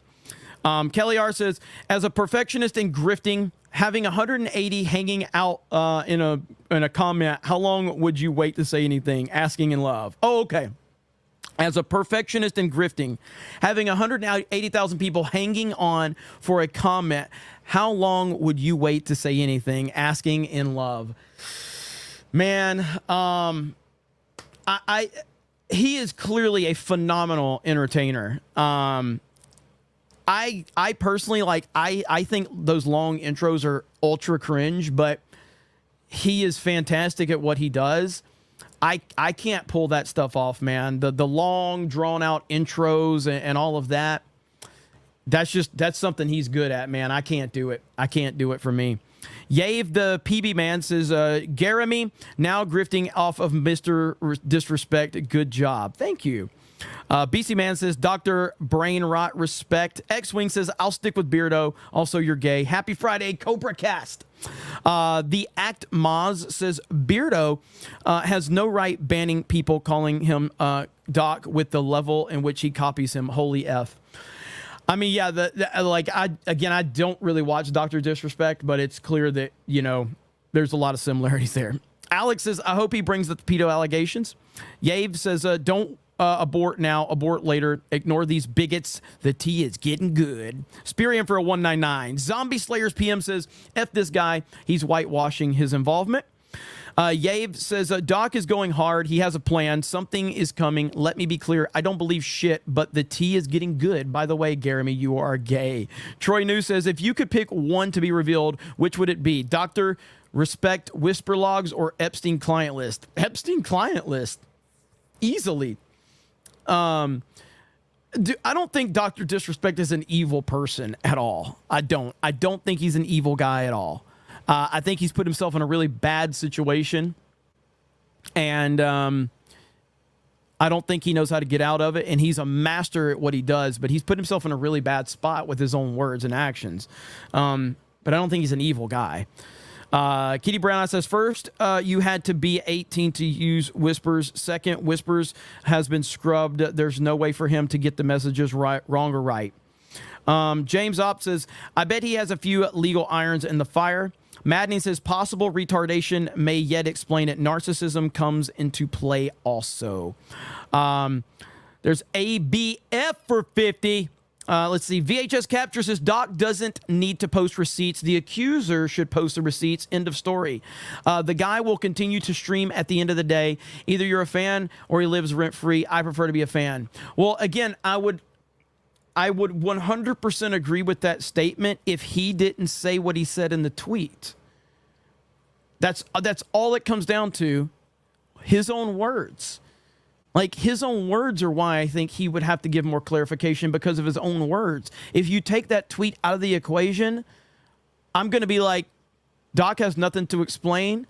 Kelly R says, as a perfectionist in grifting, having 180 hanging out in a comment, how long would you wait to say anything? Asking in love. Oh, okay. As a perfectionist in grifting, having 180,000 people hanging on for a comment, how long would you wait to say anything? Asking in love. Man, he is clearly a phenomenal entertainer. I personally I think those long intros are ultra cringe, but he is fantastic at what he does. I can't pull that stuff off, man. The long drawn out intros and all of that. That's something he's good at, man. I can't do it. I can't do it for me. Yave the PB man says, Jeremy now grifting off of Mr. Disrespect. Good job. Thank you. BC Man says, Dr. Brain Rot Respect. X-Wing says, I'll stick with Beardo. Also, you're gay. Happy Friday, CobraCast. The Act Moz says, Beardo has no right banning people calling him Doc with the level in which he copies him. Holy F. I mean, yeah, I don't really watch Dr. Disrespect, but it's clear that, there's a lot of similarities there. Alex says, I hope he brings the pedo allegations. Yave says, don't abort now, abort later. Ignore these bigots. The tea is getting good. Spirian for a 199. Zombie Slayers PM says, F this guy. He's whitewashing his involvement. Yave says, Doc is going hard. He has a plan. Something is coming. Let me be clear. I don't believe shit, but the tea is getting good. By the way, Jeremy, you are gay. Troy New says, if you could pick one to be revealed, which would it be? Dr. Respect, Whisper Logs, or Epstein Client List? Epstein Client List. Easily. I don't think Dr. Disrespect is an evil person at all. I don't think he's an evil guy at all. I think he's put himself in a really bad situation, and I don't think he knows how to get out of it, and he's a master at what he does, but he's put himself in a really bad spot with his own words and actions. But I don't think he's an evil guy. Kitty Brown says, first, you had to be 18 to use Whispers. Second, Whispers has been scrubbed. There's no way for him to get the messages right, wrong or right. James Opp says, I bet he has a few legal irons in the fire. Maddening says, possible retardation may yet explain it. Narcissism comes into play also. There's ABF for 50. Let's see. VHS Capture says, Doc doesn't need to post receipts. The accuser should post the receipts. End of story. The guy will continue to stream at the end of the day. Either you're a fan or he lives rent-free. I prefer to be a fan. Well, again, I would 100% agree with that statement if he didn't say what he said in the tweet. That's all it comes down to. His own words. Like, his own words are why I think he would have to give more clarification, because of his own words. If you take that tweet out of the equation, I'm going to be like, Doc has nothing to explain.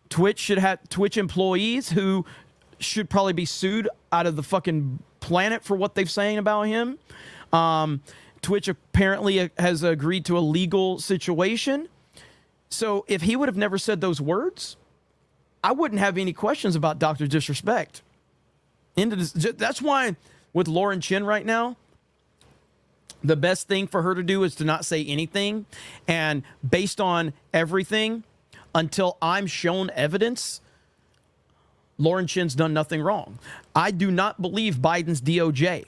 Twitch should have Twitch employees who should probably be sued out of the fucking planet for what they've saying about him. Twitch apparently has agreed to a legal situation. So if he would have never said those words, I wouldn't have any questions about Dr. Disrespect. That's why with Lauren Chen right now, the best thing for her to do is to not say anything. And based on everything, until I'm shown evidence, Lauren Chen's done nothing wrong. I do not believe Biden's DOJ.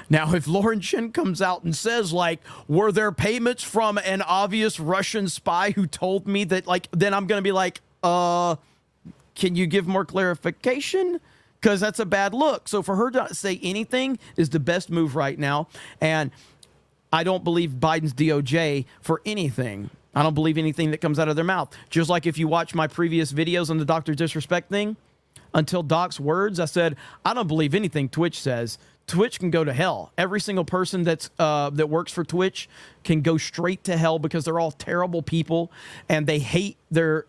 Now, if Lauren Chen comes out and says, like, were there payments from an obvious Russian spy who told me that, like, then I'm going to be like, can you give more clarification? Because that's a bad look. So for her to say anything is the best move right now. And I don't believe Biden's DOJ for anything. I don't believe anything that comes out of their mouth. Just like if you watch my previous videos on the Dr. Disrespect thing, until Doc's words, I said, I don't believe anything Twitch says. Twitch can go to hell. Every single person that works for Twitch can go straight to hell, because they're all terrible people, and they hate their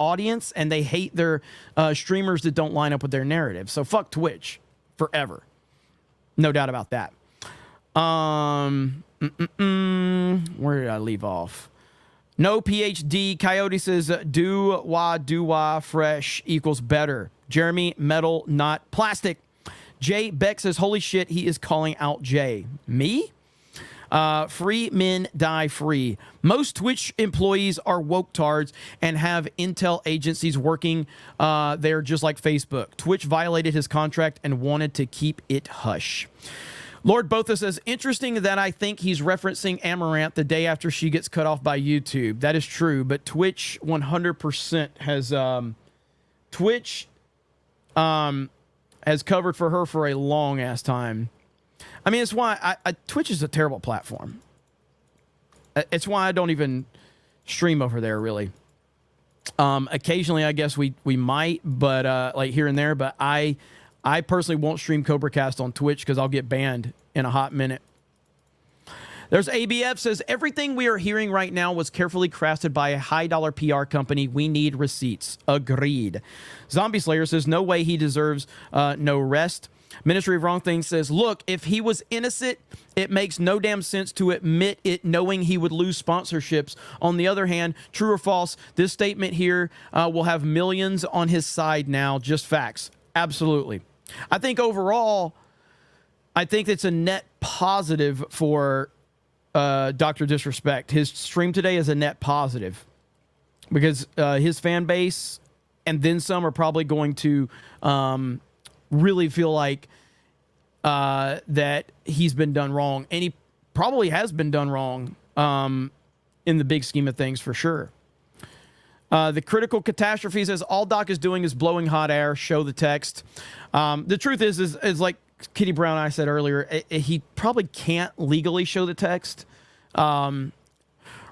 audience, and they hate their streamers that don't line up with their narrative. So fuck Twitch forever. No doubt about that. Where did I leave off? No PhD. Coyote says, do wah fresh equals better. Jeremy, metal, not plastic. Jay Beck says, holy shit, he is calling out Jay. Me? Free men die free. Most Twitch employees are woke-tards and have intel agencies working there just like Facebook. Twitch violated his contract and wanted to keep it hush. Lord Botha says, interesting that I think he's referencing Amaranth the day after she gets cut off by YouTube. That is true, but Twitch 100% has has covered for her for a long ass time. I mean, it's why Twitch is a terrible platform. It's why I don't even stream over there, really. Occasionally, I guess we might, but like here and there. But I personally won't stream CobraCast on Twitch because I'll get banned in a hot minute. There's ABF says, everything we are hearing right now was carefully crafted by a high-dollar PR company. We need receipts. Agreed. Zombie Slayer says, no way he deserves no rest. Ministry of Wrong Things says, look, if he was innocent, it makes no damn sense to admit it knowing he would lose sponsorships. On the other hand, true or false, this statement here will have millions on his side now. Just facts. Absolutely. I think overall, I think it's a net positive for Dr. Disrespect. His stream today is a net positive because his fan base and then some are probably going to really feel like that he's been done wrong, and he probably has been done wrong in the big scheme of things for sure. The Critical Catastrophe says, all Doc is doing is blowing hot air. Show the text. The truth is like Kitty Brown and I said earlier, he probably can't legally show the text.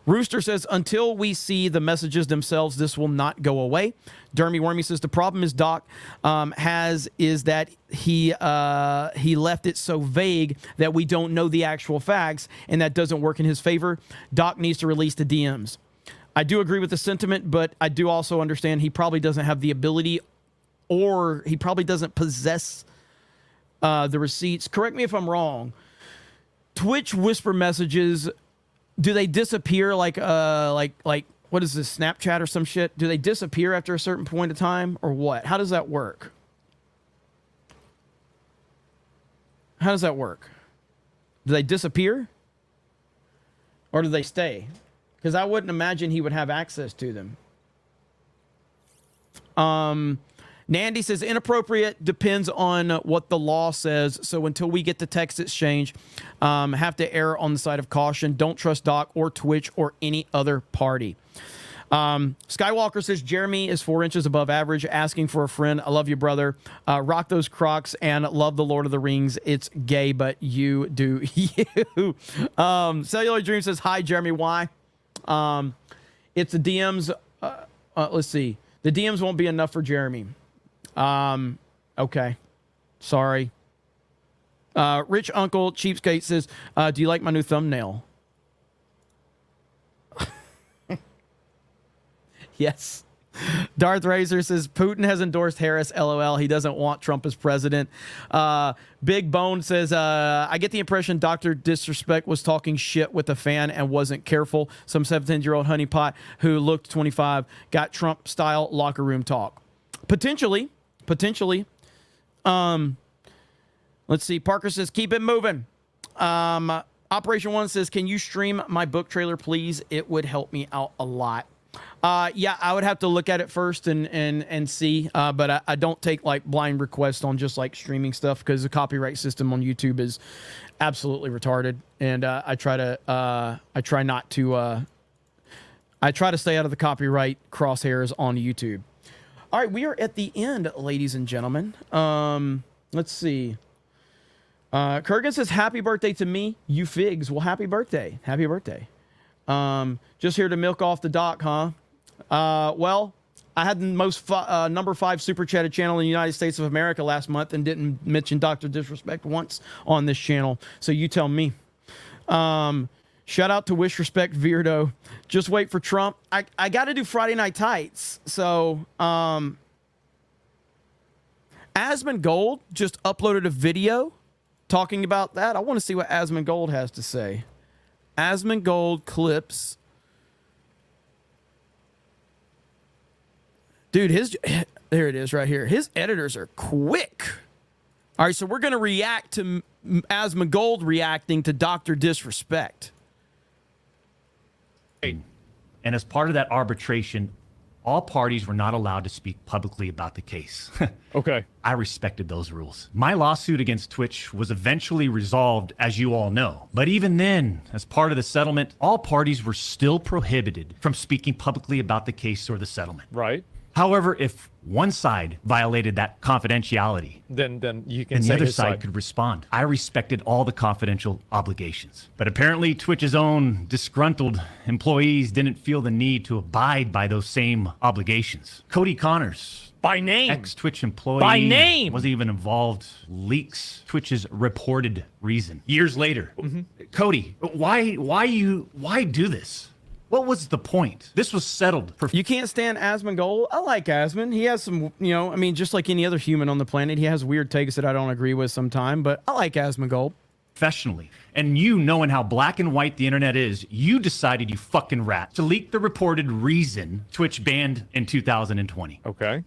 Rooster says, until we see the messages themselves, this will not go away. Dermy Wormy says, the problem is Doc is that he left it so vague that we don't know the actual facts, and that doesn't work in his favor. Doc needs to release the DMs. I do agree with the sentiment, but I do also understand he probably doesn't have the ability, or he probably doesn't possess the receipts. Correct me if I'm wrong. Twitch whisper messages, do they disappear like what is this, Snapchat or some shit? Do they disappear after a certain point of time, or what? How does that work? How does that work? Do they disappear? Or do they stay? Because I wouldn't imagine he would have access to them. Nandy says, inappropriate depends on what the law says. So until we get the text exchange, have to err on the side of caution. Don't trust Doc or Twitch or any other party. Skywalker says, Jeremy is 4 inches above average, asking for a friend. I love you, brother. Rock those Crocs and love the Lord of the Rings. It's gay, but you do you. Cellular Dream says, hi, Jeremy. Why? It's the DMs. Let's see. The DMs won't be enough for Jeremy. Okay. Sorry. Rich Uncle Cheapskate says, do you like my new thumbnail? Yes. Darth Razor says, Putin has endorsed Harris. LOL. He doesn't want Trump as president. Big Bone says, I get the impression Dr. Disrespect was talking shit with a fan and wasn't careful. Some 17-year-old honeypot who looked 25 got Trump-style locker room talk. Potentially. Let's see. Parker says, keep it moving. Operation One says, can you stream my book trailer, please? It would help me out a lot. Yeah, I would have to look at it first and see, but I don't take like blind requests on just like streaming stuff, because the copyright system on YouTube is absolutely retarded, and I try to stay out of the copyright crosshairs on YouTube. All right, we are at the end, ladies and gentlemen. Let's see. Kurgan says, happy birthday to me, you figs. Well, happy birthday. Happy birthday. Just here to milk off the Doc, huh? Well, I had the most number 5 super chatted channel in the United States of America last month and didn't mention Dr. Disrespect once on this channel. So you tell me. Shout out to Wish Respect Veerdo. Just wait for Trump. I got to do Friday Night Tights. So, Asmongold just uploaded a video talking about that. I want to see what Asmongold has to say. Asmongold clips. Dude, there it is right here. His editors are quick. All right, so we're going to react to Asmongold reacting to Dr. Disrespect. And as part of that arbitration, all parties were not allowed to speak publicly about the case. Okay. I respected those rules. My lawsuit against Twitch was eventually resolved, as you all know. But even then, as part of the settlement, all parties were still prohibited from speaking publicly about the case or the settlement. Right. However, if one side violated that confidentiality, Then you can then say the other his side could respond. I respected all the confidential obligations. But apparently Twitch's own disgruntled employees didn't feel the need to abide by those same obligations. Cody Connors, By name. ex-Twitch employee, By name. wasn't even involved, leaks Twitch's reported reason. Years later, Cody, why do this? What was the point? This was settled. You can't stand Asmongold? I like Asmon. He has some, I mean, just like any other human on the planet, he has weird takes that I don't agree with sometimes, but I like Asmongold. Professionally. And you, knowing how black and white the internet is, you decided, you fucking rat, to leak the reported reason Twitch banned in 2020. Okay.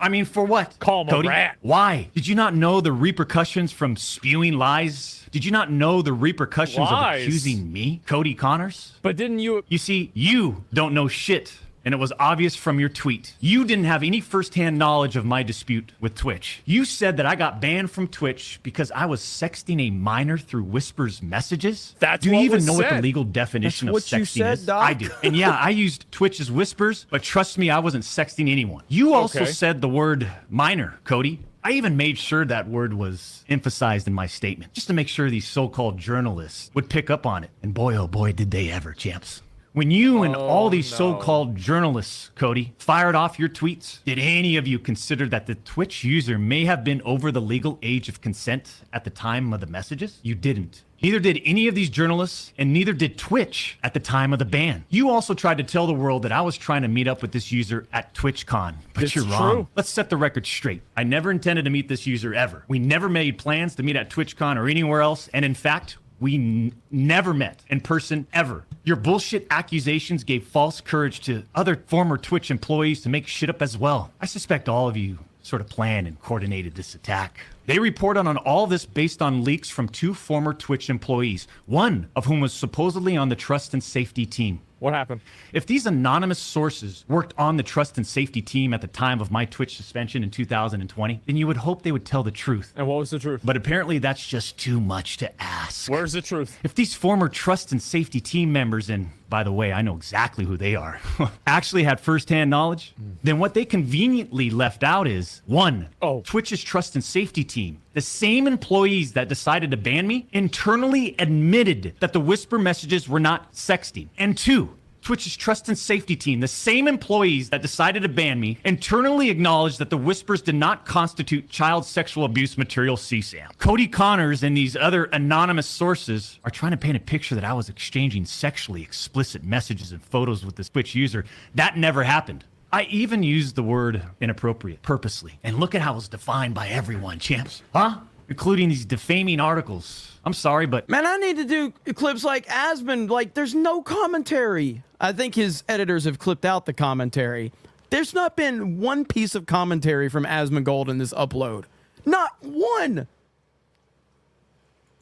I mean, for what? Call him a Cody? rat. Why? Did you not know the repercussions from spewing lies? Did you not know the repercussions Lies? of accusing me, Cody Connors? But didn't you... You see, you don't know shit. And it was obvious from your tweet. You didn't have any firsthand knowledge of my dispute with Twitch. You said that I got banned from Twitch because I was sexting a minor through Whispers messages. That's Do you what even was know what said. the legal definition That's of what you sexting said, is? Doc. I do. And yeah, I used Twitch's Whispers, but trust me, I wasn't sexting anyone. You also Okay. said the word minor, Cody. I even made sure that word was emphasized in my statement, just to make sure these so-called journalists would pick up on it. And boy, oh boy, did they ever, champs. When you and all these so-called journalists, Cody, fired off your tweets, did any of you consider that the Twitch user may have been over the legal age of consent at the time of the messages? You didn't. Neither did any of these journalists, and neither did Twitch at the time of the ban. You also tried to tell the world that I was trying to meet up with this user at TwitchCon, but you're wrong. Let's set the record straight. I never intended to meet this user ever. We never made plans to meet at TwitchCon or anywhere else, and in fact, we never met in person ever. Your bullshit accusations gave false courage to other former Twitch employees to make shit up as well. I suspect all of you sort of planned and coordinated this attack. They reported on all this based on leaks from 2 former Twitch employees, one of whom was supposedly on the trust and safety team. What happened? If these anonymous sources worked on the trust and safety team at the time of my Twitch suspension in 2020, then you would hope they would tell the truth. And what was the truth? But apparently that's just too much to ask. Where's the truth? If these former trust and safety team members, and by the way, I know exactly who they are, actually had firsthand knowledge, then what they conveniently left out is, 1, Twitch's trust and safety team, the same employees that decided to ban me, internally admitted that the whisper messages were not sexting. And 2, Twitch's trust and safety team, the same employees that decided to ban me, internally acknowledged that the whispers did not constitute child sexual abuse material CSAM. Cody Connors and these other anonymous sources are trying to paint a picture that I was exchanging sexually explicit messages and photos with this Twitch user. That never happened. I even used the word inappropriate purposely. And look at how it's defined by everyone, champs. Huh? Including these defaming articles. I'm sorry, but... Man, I need to do clips like Asmund. Like, there's no commentary. I think his editors have clipped out the commentary. There's not been one piece of commentary from Asmongold in this upload. Not one.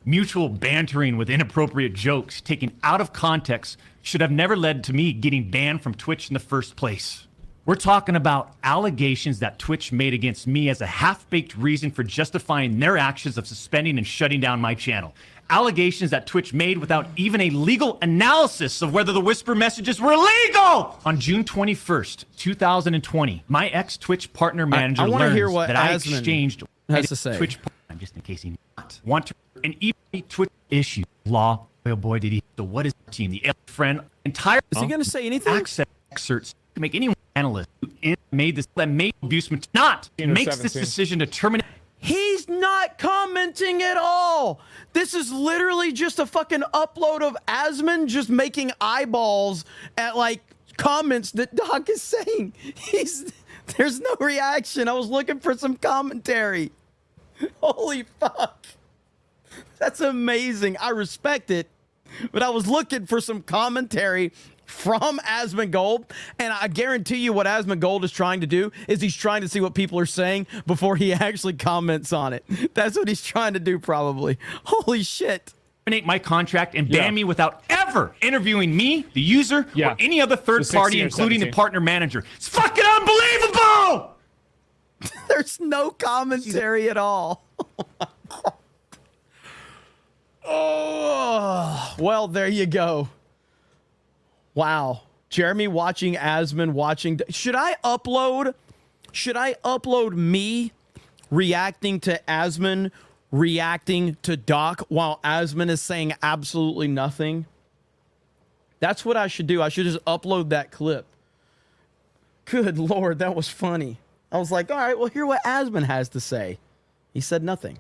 Mutual bantering with inappropriate jokes taken out of context should have never led to me getting banned from Twitch in the first place. We're talking about allegations that Twitch made against me as a half-baked reason for justifying their actions of suspending and shutting down my channel. Allegations that Twitch made without even a legal analysis of whether the whisper messages were legal! On June 21st, 2020, my ex-Twitch partner manager learns hear what that I Asmund exchanged has to say. Twitch partner, just in case he not want to, and even a Twitch issue law. Oh boy, did he. So what is the team? The friend entire. Is he going to say anything? Access excerpts to make anyone analyst who made this that made abuse not makes this decision to terminate. He's not commenting at all. This is literally just a fucking upload of Asmund just making eyeballs at like comments that Doc is saying. There's no reaction. I was looking for some commentary. Holy fuck. That's amazing. I respect it, but I was looking for some commentary from Asmongold, and I guarantee you what Asmongold is trying to do is he's trying to see what people are saying before he actually comments on it. That's what he's trying to do, probably. Holy shit. Terminate my contract and ban me without ever interviewing me, the user, or any other third party, including the partner manager. It's fucking unbelievable! There's no commentary at all. Oh, well, there you go. Wow. Jeremy watching Asmund watching. Should I upload me reacting to Asmund reacting to Doc while Asmund is saying absolutely nothing? That's what I should do. I should just upload that clip. Good Lord, that was funny. I was like, all right, well, hear what Asmund has to say. He said nothing.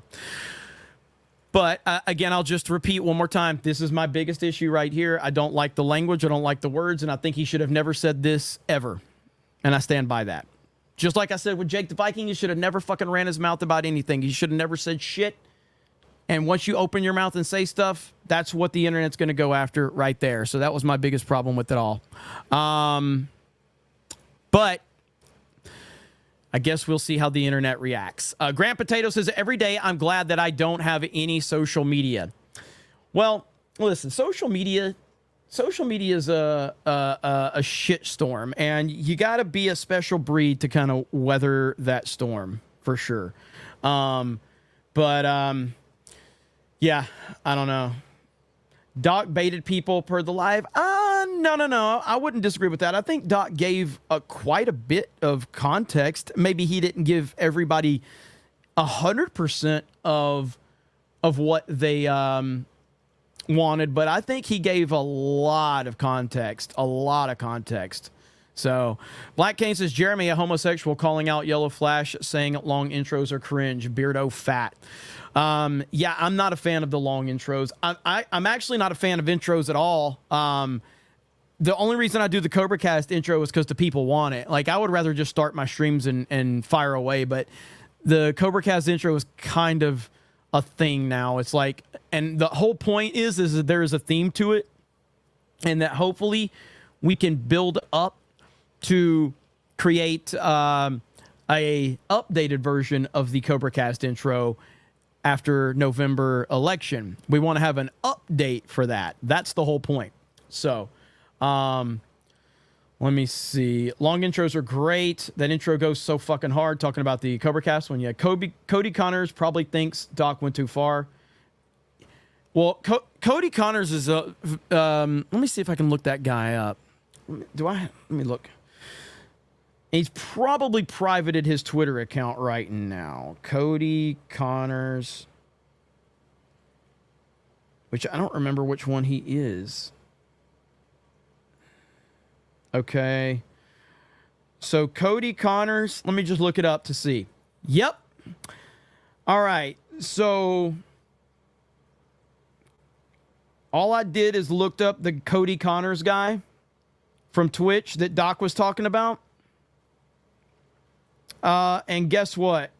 But again, I'll just repeat one more time. This is my biggest issue right here. I don't like the language. I don't like the words. And I think he should have never said this ever. And I stand by that. Just like I said with Jake the Viking, he should have never fucking ran his mouth about anything. He should have never said shit. And once you open your mouth and say stuff, that's what the internet's going to go after right there. So that was my biggest problem with it all. But I guess we'll see how the internet reacts. Grant Potato says, every day I'm glad that I don't have any social media. Well, listen, social media is a shitstorm, and you got to be a special breed to kind of weather that storm for sure. Yeah, I don't know. Doc baited people per the live. No. I wouldn't disagree with that. I think Doc gave quite a bit of context. Maybe he didn't give everybody 100% of what they wanted, but I think he gave a lot of context. So, Black Kane says, Jeremy, a homosexual, calling out Yellow Flash, saying long intros are cringe. Beardo fat. Yeah, I'm not a fan of the long intros. I'm actually not a fan of intros at all. The only reason I do the CobraCast intro is because the people want it. Like, I would rather just start my streams and fire away, but the CobraCast intro is kind of a thing now. It's like, and the whole point is that there is a theme to it, and that hopefully we can build up to create a updated version of the CobraCast intro after November election. We want to have an update for that. That's the whole point. So, let me see. Long intros are great. That intro goes so fucking hard talking about the CobraCast one. Yeah, Cody Connors probably thinks Doc went too far. Well, Cody Connors is a... let me see if I can look that guy up. Let me look. He's probably privated his Twitter account right now. Cody Connors. Which I don't remember which one he is. Okay. So Cody Connors, let me just look it up to see. Yep. All right. So all I did is looked up the Cody Connors guy from Twitch that Doc was talking about. And guess what?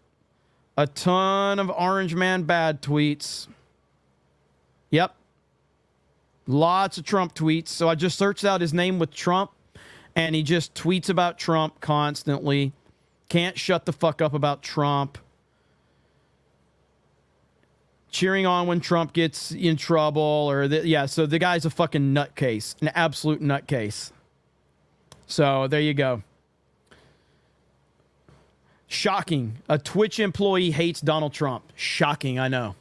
A ton of Orange Man bad tweets. Yep. Lots of Trump tweets. So I just searched out his name with Trump, and he just tweets about Trump constantly. Can't shut the fuck up about Trump. Cheering on when Trump gets in trouble. Or so the guy's a fucking nutcase. An absolute nutcase. So there you go. Shocking. A Twitch employee hates Donald Trump. Shocking, I know.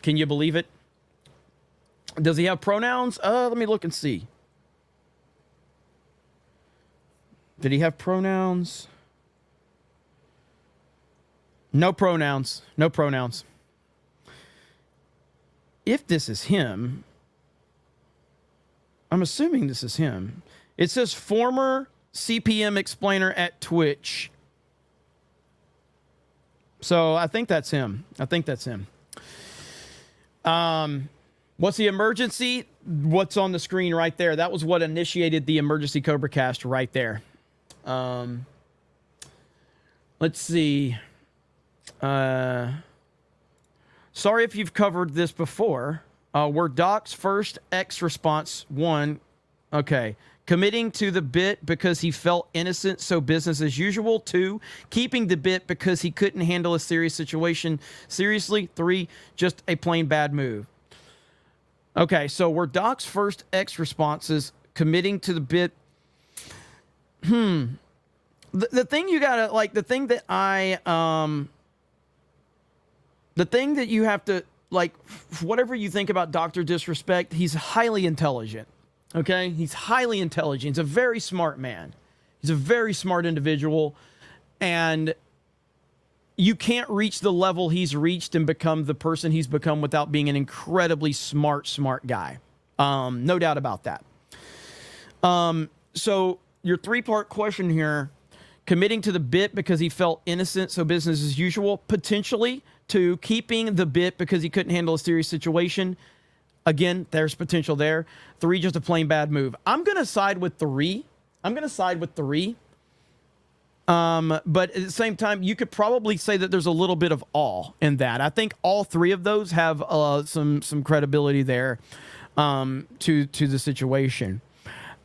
Can you believe it? Does he have pronouns? Let me look and see. Did he have pronouns? No pronouns. No pronouns. If this is him, I'm assuming this is him. It says former CPM explainer at Twitch. So I think that's him. What's the emergency? What's on the screen right there? That was what initiated the emergency CobraCast right there. Let's see. Sorry if you've covered this before. Were Doc's first X response 1, okay, committing to the bit because he felt innocent, so business as usual. 2, keeping the bit because he couldn't handle a serious situation seriously. 3, just a plain bad move. Okay, so were Doc's first X responses committing to the bit? The thing you gotta, like, the thing that you have to, like, whatever you think about Dr. Disrespect, he's highly intelligent. Okay? He's highly intelligent. He's a very smart man. He's a very smart individual. And you can't reach the level he's reached and become the person he's become without being an incredibly smart guy. No doubt about that. So your 3-part question here, committing to the bit because he felt innocent, so business as usual, potentially. 2, keeping the bit because he couldn't handle a serious situation. Again, there's potential there. 3, just a plain bad move. I'm going to side with 3. But at the same time, you could probably say that there's a little bit of all in that. I think all 3 of those have some credibility there to the situation.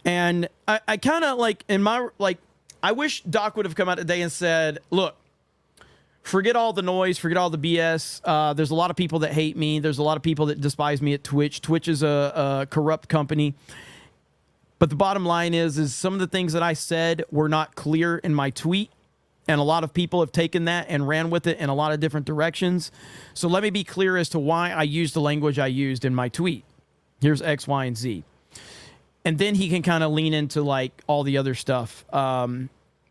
And I kind of like, I wish Doc would have come out today and said, look, forget all the noise, forget all the BS. There's a lot of people that hate me. There's a lot of people that despise me at Twitch. Twitch is a corrupt company. But the bottom line is some of the things that I said were not clear in my tweet. And a lot of people have taken that and ran with it in a lot of different directions. So let me be clear as to why I used the language I used in my tweet. Here's X, Y, and Z. And then he can kind of lean into like all the other stuff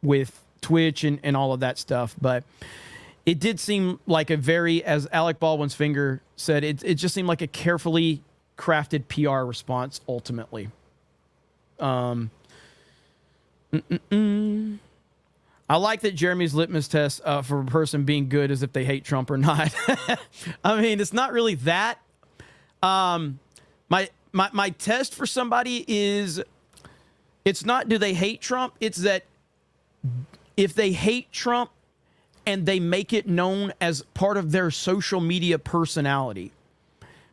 with Twitch and all of that stuff. But it did seem like a very, as Alec Baldwin's finger said, it just seemed like a carefully crafted PR response ultimately. I like that Jeremy's litmus test for a person being good is if they hate Trump or not. I mean, it's not really that. My test for somebody is, it's not do they hate Trump, it's that if they hate Trump and they make it known as part of their social media personality.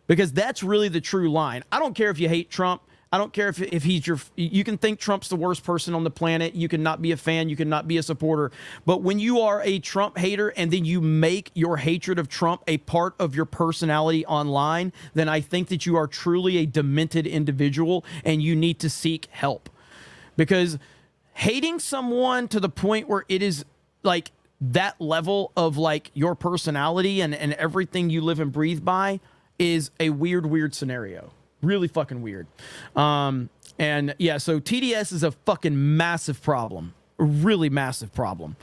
Because that's really the true line. I don't care if you hate Trump. I don't care if he's you can think Trump's the worst person on the planet. You can not be a fan. You can not be a supporter. But when you are a Trump hater and then you make your hatred of Trump a part of your personality online, then I think that you are truly a demented individual and you need to seek help. Because hating someone to the point where it is like that level of like your personality and everything you live and breathe by is a weird scenario. Really fucking weird. And yeah, so TDS is a fucking massive problem. A really massive problem.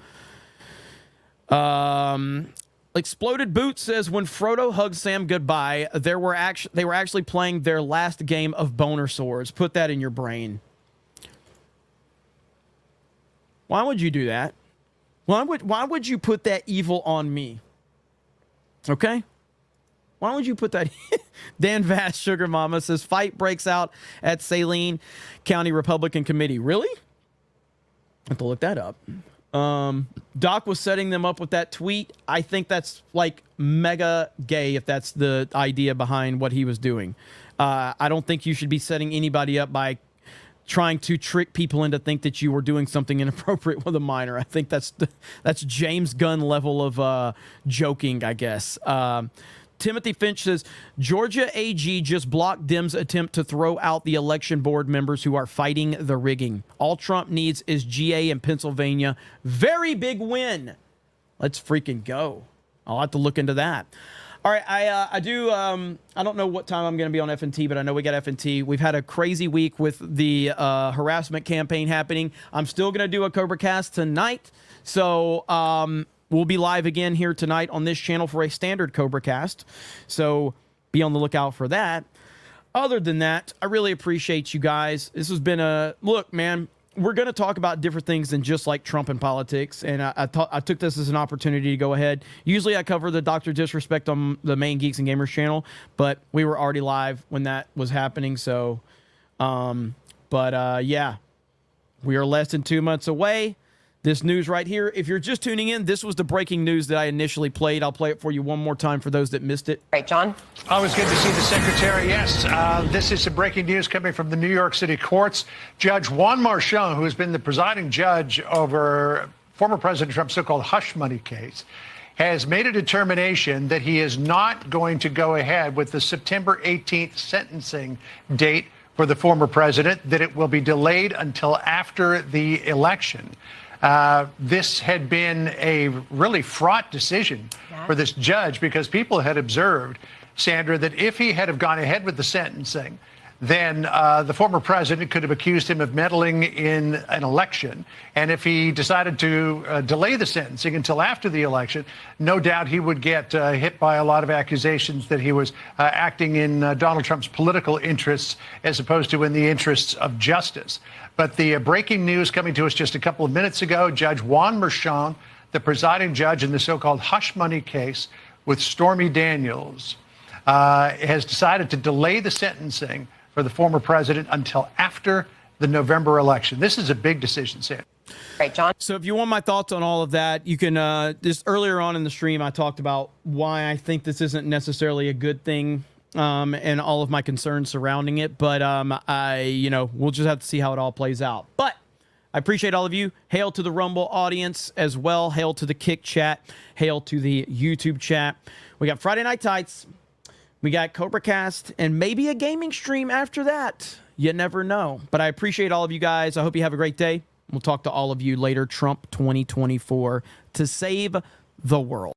Exploded Boot says when Frodo hugged Sam goodbye, they were actually playing their last game of Boner Swords. Put that in your brain. Why would you do that? Why would you put that evil on me? Okay? Why would you put that? Dan Vast, Sugar Mama, says fight breaks out at Saline County Republican Committee. Really? I have to look that up. Doc was setting them up with that tweet. I think that's like mega gay if that's the idea behind what he was doing. I don't think you should be setting anybody up by trying to trick people into think that you were doing something inappropriate with a minor. I think that's James Gunn level of joking, I guess. Timothy Finch says, Georgia AG just blocked Dems' attempt to throw out the election board members who are fighting the rigging. All Trump needs is GA in Pennsylvania. Very big win. Let's freaking go. I'll have to look into that. All right, I don't know what time I'm going to be on FNT, but I know we got FNT. We've had a crazy week with the harassment campaign happening. I'm still going to do a CobraCast tonight. So, we'll be live again here tonight on this channel for a standard CobraCast. So be on the lookout for that. Other than that, I really appreciate you guys. This has been a look, man. We're going to talk about different things than just like Trump and politics. And I took this as an opportunity to go ahead. Usually I cover the Dr. Disrespect on the main Geeks and Gamers channel, but we were already live when that was happening. So, yeah, we are less than 2 months away. This news right here, if you're just tuning in, this was the breaking news that I initially played. I'll play it for you one more time for those that missed it. Right, John? Always good to see the secretary. Yes, this is some breaking news coming from the New York City courts. Judge Juan Marchand, who has been the presiding judge over former President Trump's so-called hush money case, has made a determination that he is not going to go ahead with the September 18th sentencing date for the former president, that it will be delayed until after the election. This had been a really fraught decision for this judge because people had observed, Sandra, that if he had have gone ahead with the sentencing, then the former president could have accused him of meddling in an election. And if he decided to delay the sentencing until after the election, no doubt he would get hit by a lot of accusations that he was acting in Donald Trump's political interests as opposed to in the interests of justice. But the breaking news coming to us just a couple of minutes ago, Judge Juan Marchand, the presiding judge in the so-called hush money case with Stormy Daniels, has decided to delay the sentencing for the former president until after the November election. This is a big decision, Sam. Right, John? So if you want my thoughts on all of that, you can, just earlier on in the stream, I talked about why I think this isn't necessarily a good thing, and all of my concerns surrounding it. But we'll just have to see how it all plays out. But I appreciate all of you. Hail to the Rumble audience as well. Hail to the Kick chat. Hail to the YouTube chat. We got Friday Night Tights. We got CobraCast and maybe a gaming stream after that. You never know. But I appreciate all of you guys. I hope you have a great day. We'll talk to all of you later. Trump 2024 to save the world.